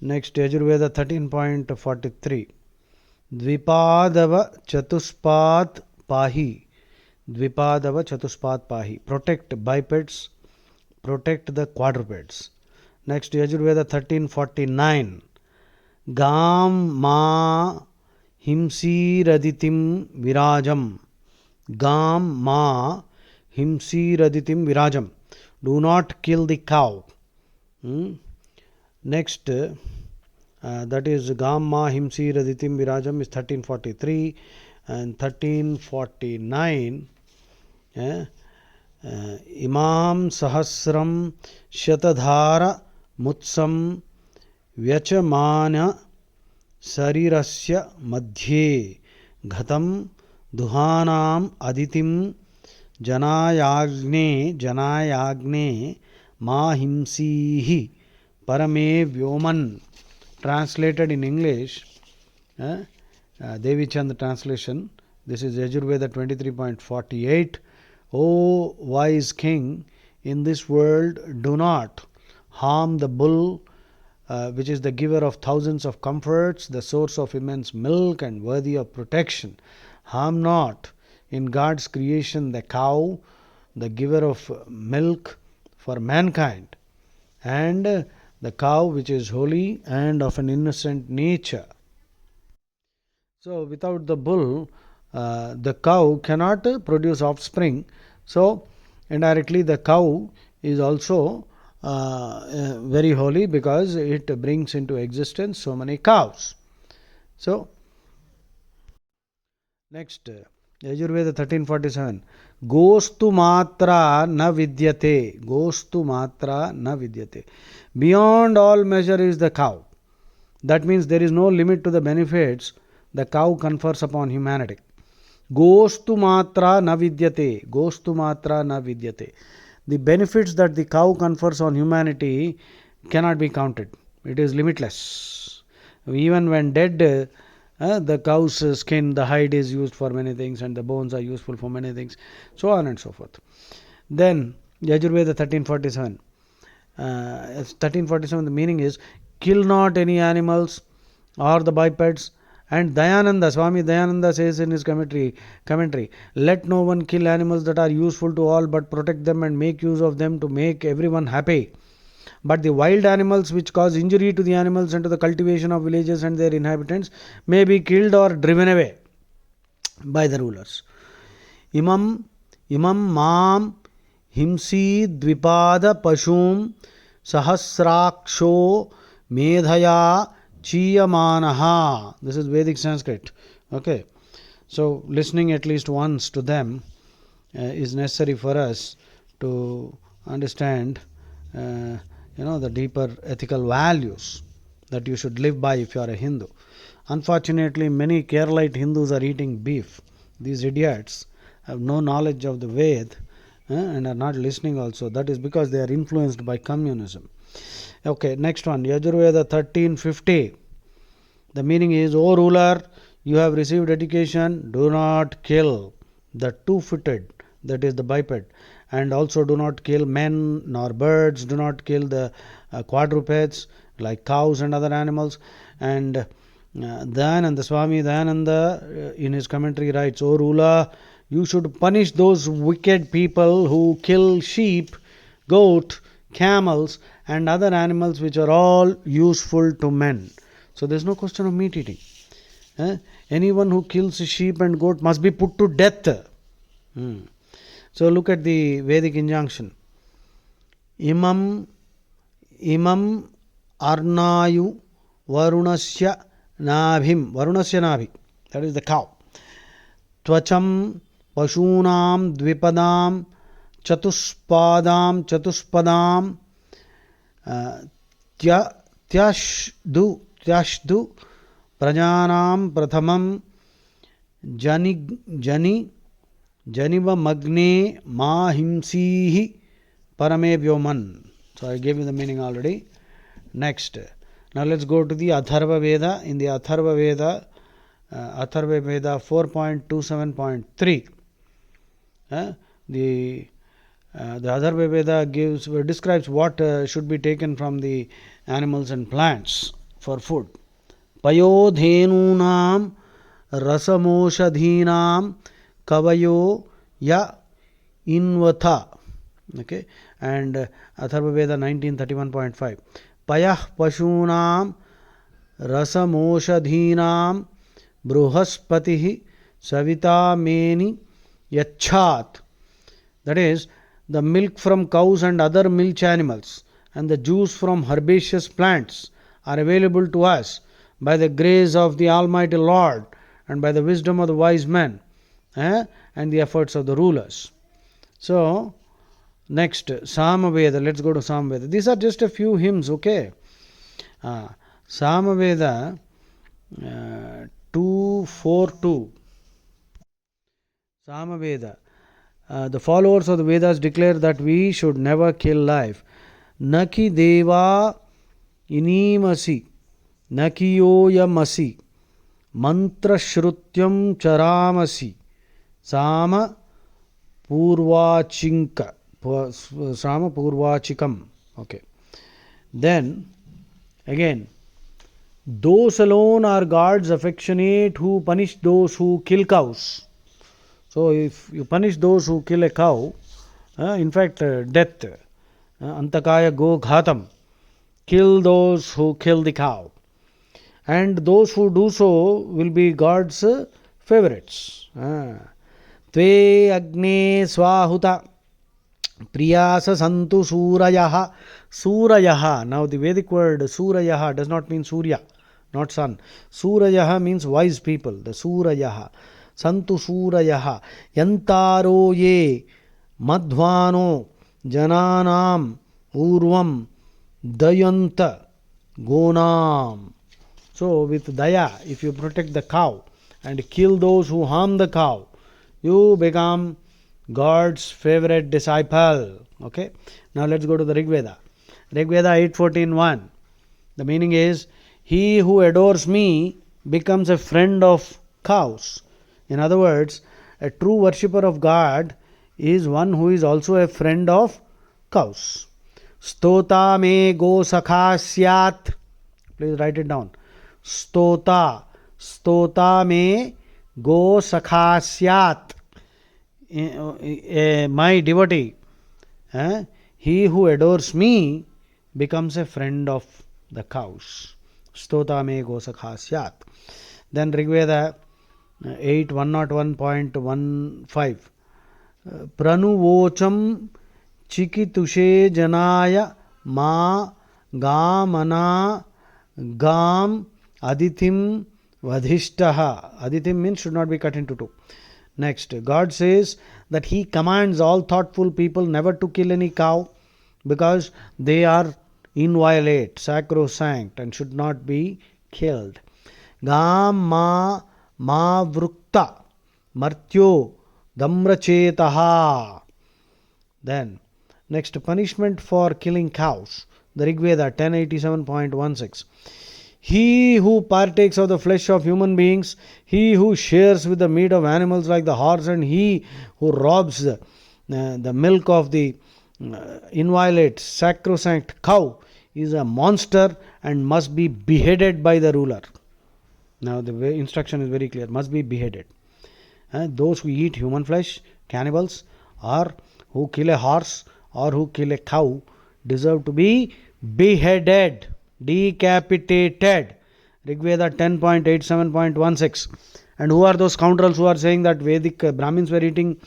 Next, Yajurveda 13.43. Dvipadava chatuspat pahi. Dvipadava chatuspat pahi. Protect bipeds, protect the quadrupeds. Next, Yajurveda 13.49. Gam ma himsiraditim virajam. Gam ma himsiraditim virajam. Do not kill the cow. Next, that is Gam ma himsiraditim virajam is 1343, and 1349. Imam sahasram shatadhara mutsam vyachamana sarirasya madhye ghatam duhanam aditim janayagne mahimsihi parame vyoman. Translated in English, Devi Chand translation. This is Yajurveda 23.48. O wise king, in this world do not harm the bull which is the giver of thousands of comforts, the source of immense milk and worthy of protection. Harm not in God's creation the cow, the giver of milk for mankind, and the cow which is holy and of an innocent nature. So without the bull, the cow cannot produce offspring. So indirectly the cow is also very holy because it brings into existence so many cows. So next, Yajurveda 1347. Gostu matra na vidyate. Gostu matra na vidyate. Beyond all measure is the cow. That means there is no limit to the benefits the cow confers upon humanity. Gostu matra na vidyate. Gostu matra na vidyate. The benefits that the cow confers on humanity cannot be counted. It is limitless. Even when dead, the cow's skin, the hide is used for many things, and the bones are useful for many things, so on and so forth. Then Yajurveda 1347. 1347, the meaning is, kill not any animals or the bipeds. And Dayananda, Swami Dayananda says in his commentary, let no one kill animals that are useful to all, but protect them and make use of them to make everyone happy. But the wild animals which cause injury to the animals and to the cultivation of villages and their inhabitants may be killed or driven away by the rulers. Imam mam himsi dvipada pashum sahasraksho medhaya chiyamanaha. This is Vedic Sanskrit. Okay. So listening at least once to them is necessary for us to understand the deeper ethical values that you should live by if you are a Hindu. Unfortunately, many Keralite Hindus are eating beef. These idiots have no knowledge of the Ved and are not listening also. That is because they are influenced by communism. Okay, next one, Yajurveda 1350. The meaning is, O ruler, you have received education, do not kill the two-footed, that is the biped, and also do not kill men nor birds, do not kill the quadrupeds like cows and other animals. And Dayananda, Swami Dayananda in his commentary writes, O ruler, you should punish those wicked people who kill sheep, goat, camels and other animals which are all useful to men. So there is no question of meat eating. Anyone who kills a sheep and goat must be put to death. So look at the Vedic injunction. Imam arnayu varunasya nabhim. Varunasya nabhi. That is the cow. Tvacham pashunam dvipadam chatuspadam tyashdu prajanam prathamam janiva magne mahimsihi parame vyoman. So I gave you the meaning already. Next, now let's go to the Atharva Veda. In the Atharva Veda 4.27.3, the Atharva Veda describes what should be taken from the animals and plants for food. Payodhenunam rasamoshadhinam kavayo ya invatha. Okay, and Atharva Veda 1931.5. Payah pashunam rasamoshadhinam bruhaspatihi savita meni yachat. That is, the milk from cows and other milch animals and the juice from herbaceous plants are available to us by the grace of the Almighty Lord and by the wisdom of the wise men and the efforts of the rulers. So, next, Samaveda. Let's go to Samaveda. These are just a few hymns, okay? Samaveda 242. Samaveda. The followers of the Vedas declare that we should never kill life. Naki deva inimasi, nakiyoyamasi, mantra shrutyam charamasi, sama purvachikam. Okay. Then Again, those alone are gods affectionate who punish those who kill cows. So if you punish those who kill a cow, in fact, death, antakaya go ghatam, kill those who kill the cow. And those who do so will be God's favorites. Tve agne swahuta priyasa santu surayaha. Surayaha. Now the Vedic word surayaha does not mean Surya, not sun. Surayaha means wise people. The surayaha. Santu surayaha. Yantaro ye madhvano jananam urvam dayanta gonam. So with daya, if you protect the cow and kill those who harm the cow, you become God's favorite disciple. Okay. Now let's go to the Rig Veda. Rig Veda 8.14.1. The meaning is, he who adores me becomes a friend of cows. In other words, a true worshipper of God is one who is also a friend of cows. Stota me go sakha syat. Please write it down. Stota. Stota me go sakha syat. My devotee, he who adores me becomes a friend of the cows. Stota me go sakha syat. Then Rigveda 8.101.15. Pranuvocham chikitushe janaya ma gamana gam aditim vadhishtaha. Aditim means should not be cut into two. Next, God says that He commands all thoughtful people never to kill any cow because they are inviolate, sacrosanct, and should not be killed. Gam ma vrukta martyo damrachetaha. Then, next, punishment for killing cows. The Rig Veda 1087.16. He who partakes of the flesh of human beings, he who shares with the meat of animals like the horse, and he who robs the milk of the inviolate, sacrosanct cow is a monster and must be beheaded by the ruler. Now the instruction is very clear, must be beheaded. Those who eat human flesh, cannibals, or who kill a horse or who kill a cow deserve to be beheaded, decapitated. Rigveda 10.87.16. And who are those scoundrels who are saying that Vedic Brahmins were eating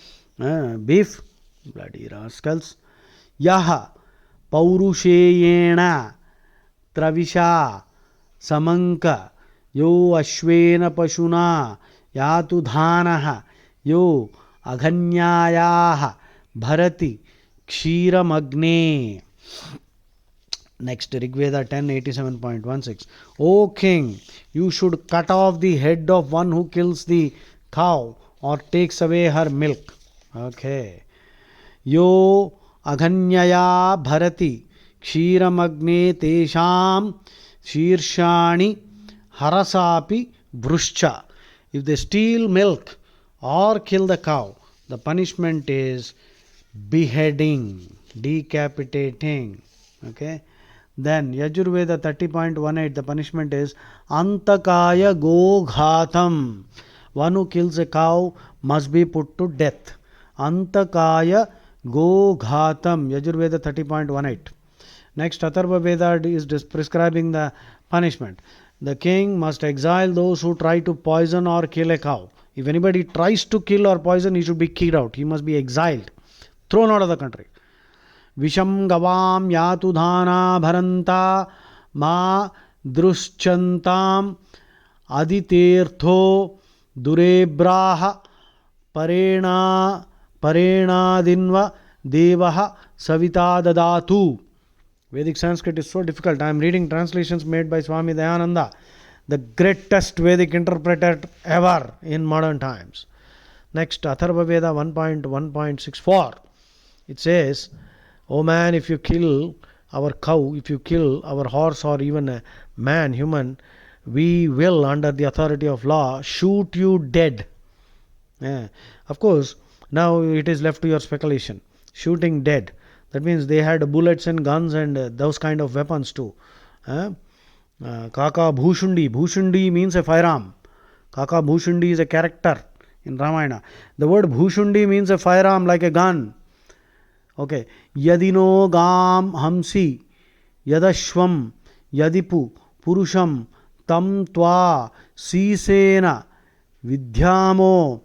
beef? Bloody rascals. Yaha paurusheyena travisha samanka yo ashvena pashuna yatu dhanaha yo aghanyayaha bharati kshiramagne. Next, Rigveda 10.87.16. O king, you should cut off the head of one who kills the cow or takes away her milk. Okay. Yo aghanyaya bharati kshiramagne tesham shirshani harasapi bruscha. If they steal milk or kill the cow, the punishment is beheading, decapitating. Okay. Then Yajurveda 30.18, the punishment is Antakaya go ghatam. One who kills a cow must be put to death. Antakaya go ghatam. Yajurveda 30.18. Next, Atharva Veda is prescribing the punishment. The king must exile those who try to poison or kill a cow. If anybody tries to kill or poison, he should be kicked out. He must be exiled, thrown out of the country. Visham gavam yatu dhana bharanta ma druschantam aditertho durebraha parenadinva devaha savita dadatu. Vedic Sanskrit is so difficult. I am reading translations made by Swami Dayananda, the greatest Vedic interpreter ever in modern times. Next, Atharva Veda 1.1.64. It says, O man, if you kill our cow, if you kill our horse or even a man, human, we will, under the authority of law, shoot you dead. Of course, now it is left to your speculation. Shooting dead. That means they had bullets and guns and those kind of weapons too. Kaka Bhushundi. Bhushundi means a firearm. Kaka Bhushundi is a character in Ramayana. The word Bhushundi means a firearm like a gun. Okay. Yadino Gam Hamsi Yadashwam Yadipu Purusham Tam Twa Sisena Vidyamo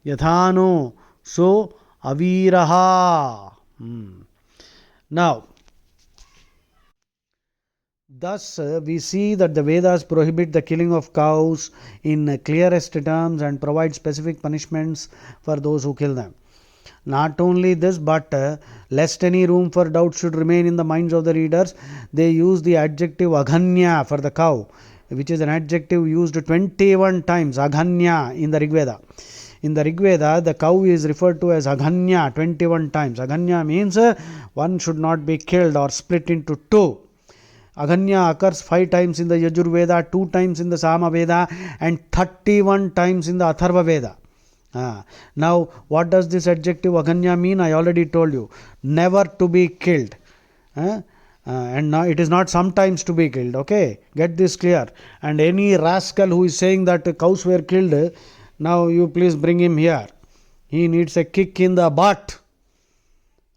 Yathano So Aviraha. Now, thus, we see that the Vedas prohibit the killing of cows in clearest terms and provide specific punishments for those who kill them. Not only this, but lest any room for doubt should remain in the minds of the readers, they use the adjective aghanya for the cow, which is an adjective used 21 times, aghanya, in the Rig Veda. In the Rig Veda, the cow is referred to as aghanya 21 times. Aghanya means one should not be killed or split into two. Aghanya occurs 5 times in the Yajur Veda, 2 times in the Sama Veda, and 31 times in the Atharva Veda. Now, what does this adjective aghanya mean? I already told you. Never to be killed. And now it is not sometimes to be killed. Okay, get this clear. And any rascal who is saying that cows were killed, now you please bring him here. He needs a kick in the butt.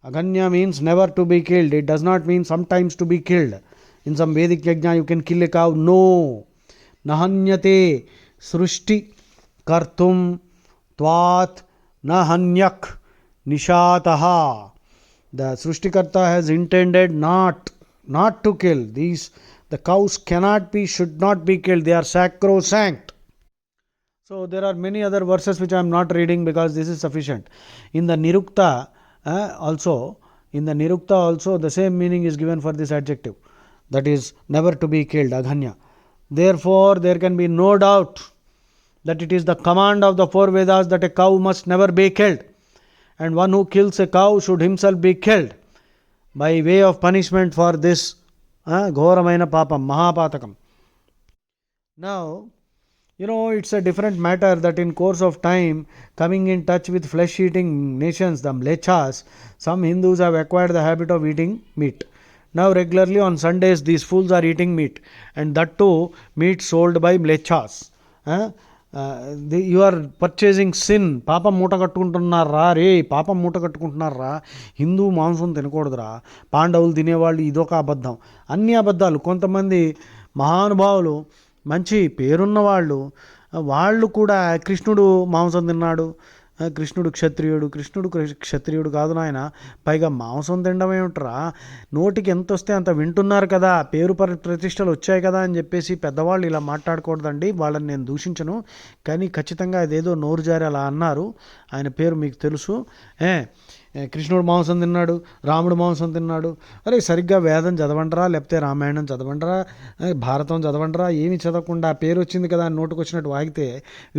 Aghanya means never to be killed. It does not mean sometimes to be killed. In some Vedic yajna you can kill a cow. No. Nahanyate srushti kartum tvat nahanyak nishataha. The Srushtikarta has intended not to kill. The cows should not be killed. They are sacrosanct. So there are many other verses which I am not reading because this is sufficient. In the Nirukta also the same meaning is given for this adjective. That is never to be killed, aghanya. Therefore, there can be no doubt that it is the command of the 4 Vedas that a cow must never be killed. And one who kills a cow should himself be killed by way of punishment for this Ghoramaina Papam, Mahapatakam. Now, it's a different matter that in course of time, coming in touch with flesh-eating nations, the Mlechas, some Hindus have acquired the habit of eating meat. Now regularly on Sundays these fools are eating meat, and that too meat sold by Mlechas. You are purchasing sin. పాపం మూట కట్టుకుంటున్నారా రే, పాపం మూట కట్టుకుంటున్నారా. హిందూ మాంసం తినకూడదురా, పాండవులు తినేవాళ్ళు, ఇదొక అబద్ధం. అన్ని అబద్ధాలు. కొంతమంది మహానుభావులు, మంచి పేరున్న వాళ్ళు కూడా కృష్ణుడు మాంసం తిన్నాడు, కృష్ణుడు క్షత్రియుడు కాదు నాయన, పైగా మాంసం తినడం ఏమిట్రా, నోటికి ఎంత వస్తే అంత వింటున్నారు కదా, పేరు ప్రతిష్టలు వచ్చాయి కదా అని చెప్పేసి పెద్దవాళ్ళు ఇలా మాట్లాడకూడదండి. వాళ్ళని నేను దూషించను, కానీ ఖచ్చితంగా అదేదో నోరు జారి అలా అన్నారు. ఆయన పేరు మీకు తెలుసు. కృష్ణుడు మాంసం తిన్నాడు, రాముడు మాంసం తిన్నాడు. అరే సరిగ్గా వేదం చదవండరా, లేకపోతే రామాయణం చదవండరా, భారతం చదవండరా. ఏమి చదవకుండా పేరు వచ్చింది కదా అని నోటుకు వచ్చినట్టు వాగితే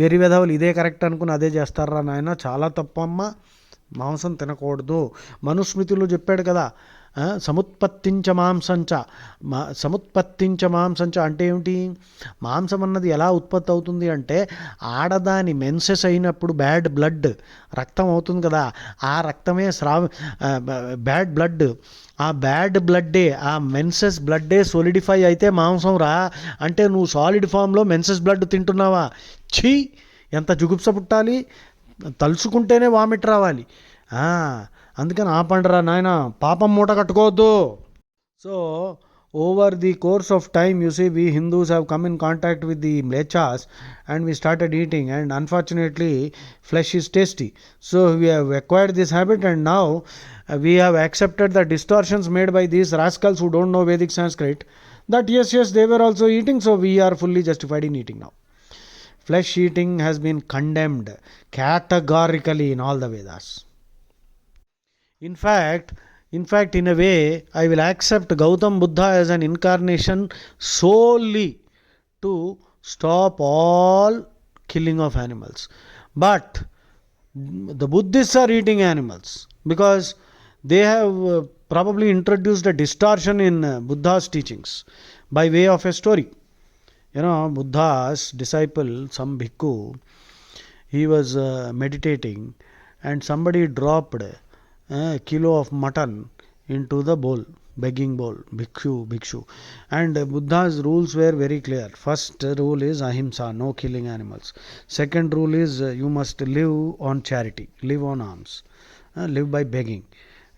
వెర్రి వెధవలు ఇదే కరెక్ట్ అనుకుని అదే చేస్తారా నాయన. చాలా తప్పమ్మా, మాంసం తినకూడదు. మనుస్మృతిలో చెప్పాడు కదా, సముత్పత్తించ మాంసంచ అంటే ఏమిటి? మాంసం అన్నది ఎలా ఉత్పత్తి అవుతుంది అంటే, ఆడదాని మెన్సెస్ అయినప్పుడు బ్యాడ్ బ్లడ్ రక్తం అవుతుంది కదా, ఆ రక్తమే బ్యాడ్ బ్లడ్. ఆ బ్యాడ్ బ్లడ్డే, ఆ మెన్సెస్ బ్లడ్డే సోలిడిఫై అయితే మాంసం రా. అంటే నువ్వు సాలిడ్ ఫామ్లో మెన్సెస్ బ్లడ్ తింటున్నావా? ఛీ, ఎంత జుగుప్స పుట్టాలి, తలుచుకుంటేనే వామిట్ రావాలి. అందుకని ఆపండిరా నాయన, పాపం మూట కట్టుకోవద్దు. So over the course of time, you see, we Hindus have come in contact with the mlechas and we started eating, and unfortunately flesh is tasty, so we have acquired this habit, and now we have accepted the distortions made by these rascals who don't know Vedic Sanskrit, that yes they were also eating, so we are fully justified in eating now. Flesh eating has been condemned categorically in all the Vedas. In fact, in a way, I will accept Gautam Buddha as an incarnation solely to stop all killing of animals. But the Buddhists are eating animals because they have probably introduced a distortion in Buddha's teachings by way of a story. Buddha's disciple, some bhikkhu, he was meditating, and somebody dropped a kilo of mutton into the bowl. begging bowl, bhikshu. And Buddha's rules were very clear. First rule is ahimsa, no killing animals. Second rule is you must live on charity, live on alms, live by begging,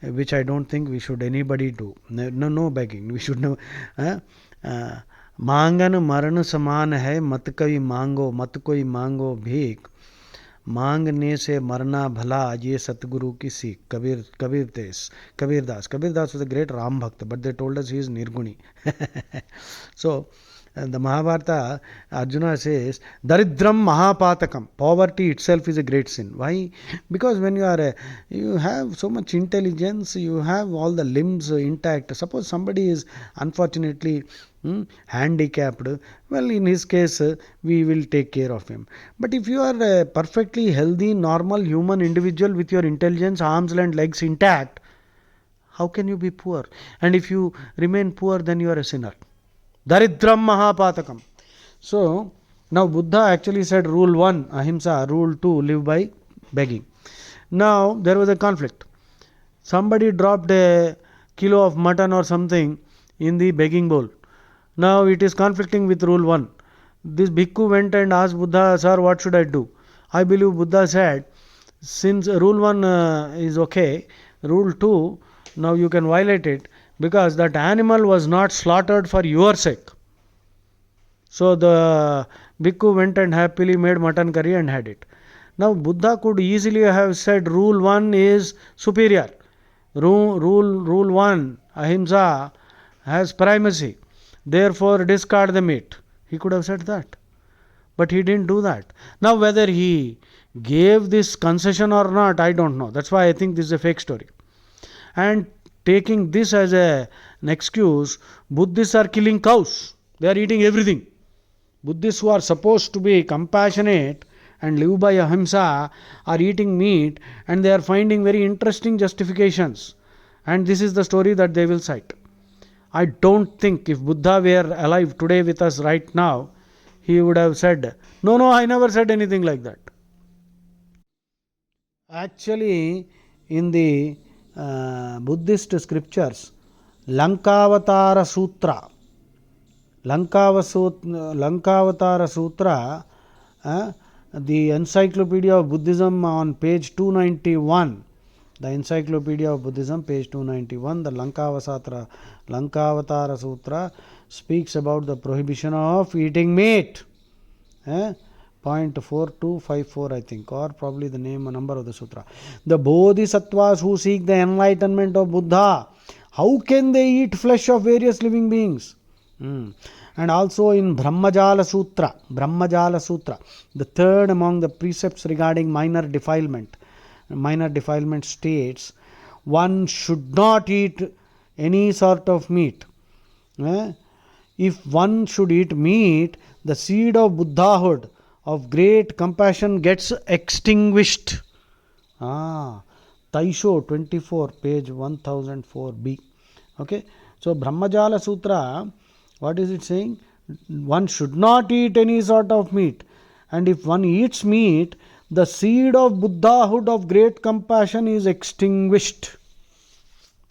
which I don't think we should anybody do. No begging. We should know. मांगन मरण समान है, मत कोई मांगो भीख, मांगने से मरना भला, ये सतगुरु की सीख. Kabirdas was a great Ram Bhakt, but they told us he is Nirguni. So the Mahabharata, Arjuna says, Daridram Mahapatakam. Poverty itself is a great sin. Why? Because when you have so much intelligence, you have all the limbs intact. Suppose somebody is unfortunately handicapped, well, in his case, we will take care of him. But if you are a perfectly healthy, normal human individual with your intelligence, arms and legs intact, how can you be poor? And if you remain poor, then you are a sinner. Daridram Mahapatakam. So, now Buddha actually said rule 1, ahimsa, rule 2, live by begging. Now, there was a conflict. Somebody dropped a kilo of mutton or something in the begging bowl. Now it is conflicting with rule 1. This bhikkhu went and asked Buddha, sir, what should I do? I believe Buddha said, since rule 1 is okay, rule 2, now you can violate it because that animal was not slaughtered for your sake. So the bhikkhu went and happily made mutton curry and had it. Now Buddha could easily have said rule 1 is superior. Rule 1, ahimsa, has primacy. Therefore, discard the meat. He could have said that. But he didn't do that. Now, whether he gave this concession or not, I don't know. That's why I think this is a fake story. And taking this as an excuse, Buddhists are killing cows. They are eating everything. Buddhists who are supposed to be compassionate and live by ahimsa are eating meat, and they are finding very interesting justifications. And this is the story that they will cite. I don't think if Buddha were alive today with us right now, he would have said, no, I never said anything like that. Actually, in the Buddhist scriptures, Lankavatara Sutra, the Encyclopedia of Buddhism on page 291, the Encyclopedia of Buddhism, page 291, the Lankavatara Sutra speaks about the prohibition of eating meat. Point 4254, I think, or probably the number of the sutra. The Bodhisattvas who seek the enlightenment of Buddha, how can they eat flesh of various living beings? And also in Brahmajala Sutra, the third among the precepts regarding minor defilement states, one should not eat any sort of meat. If one should eat meat, the seed of Buddhahood, of great compassion, gets extinguished. Taisho 24, page 1004b. Okay, so Brahmajala Sutra, what is it saying? One should not eat any sort of meat, and if one eats meat, the seed of Buddhahood of great compassion is extinguished.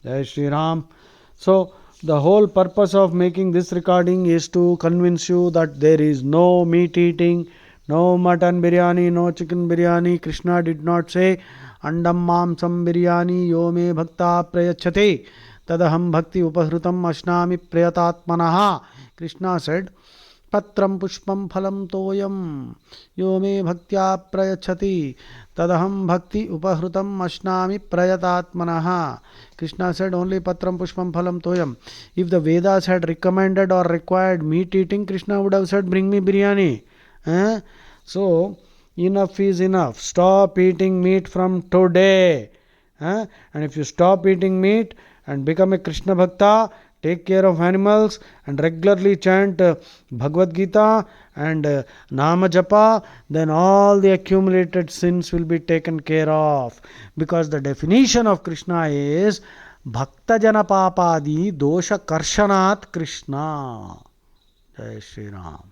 Jai Shri Ram. So the whole purpose of making this recording is to convince you that there is no meat eating, no mutton biryani, no chicken biryani. Krishna did not say andam mamsam biryani yo me bhakta prayachate tadaham bhakti upahrutam ashnami prayatatmanaha. Krishna said patram pushpam phalam toyam yo me bhaktya prayachati tadaham bhakti upahrutam ashnami prayatatmanaha. Krishna said only patram pushpam phalam toyam. If the Vedas had recommended or required meat eating, Krishna would have said bring me biryani. So enough is enough. Stop eating meat from today. And if you stop eating meat and become a Krishna Bhakta, take care of animals and regularly chant Bhagavad Gita and Nama Japa, then all the accumulated sins will be taken care of. Because the definition of Krishna is Bhakta Jana Papadi Dosha Karshanat Krishna. Jai Shri Ram.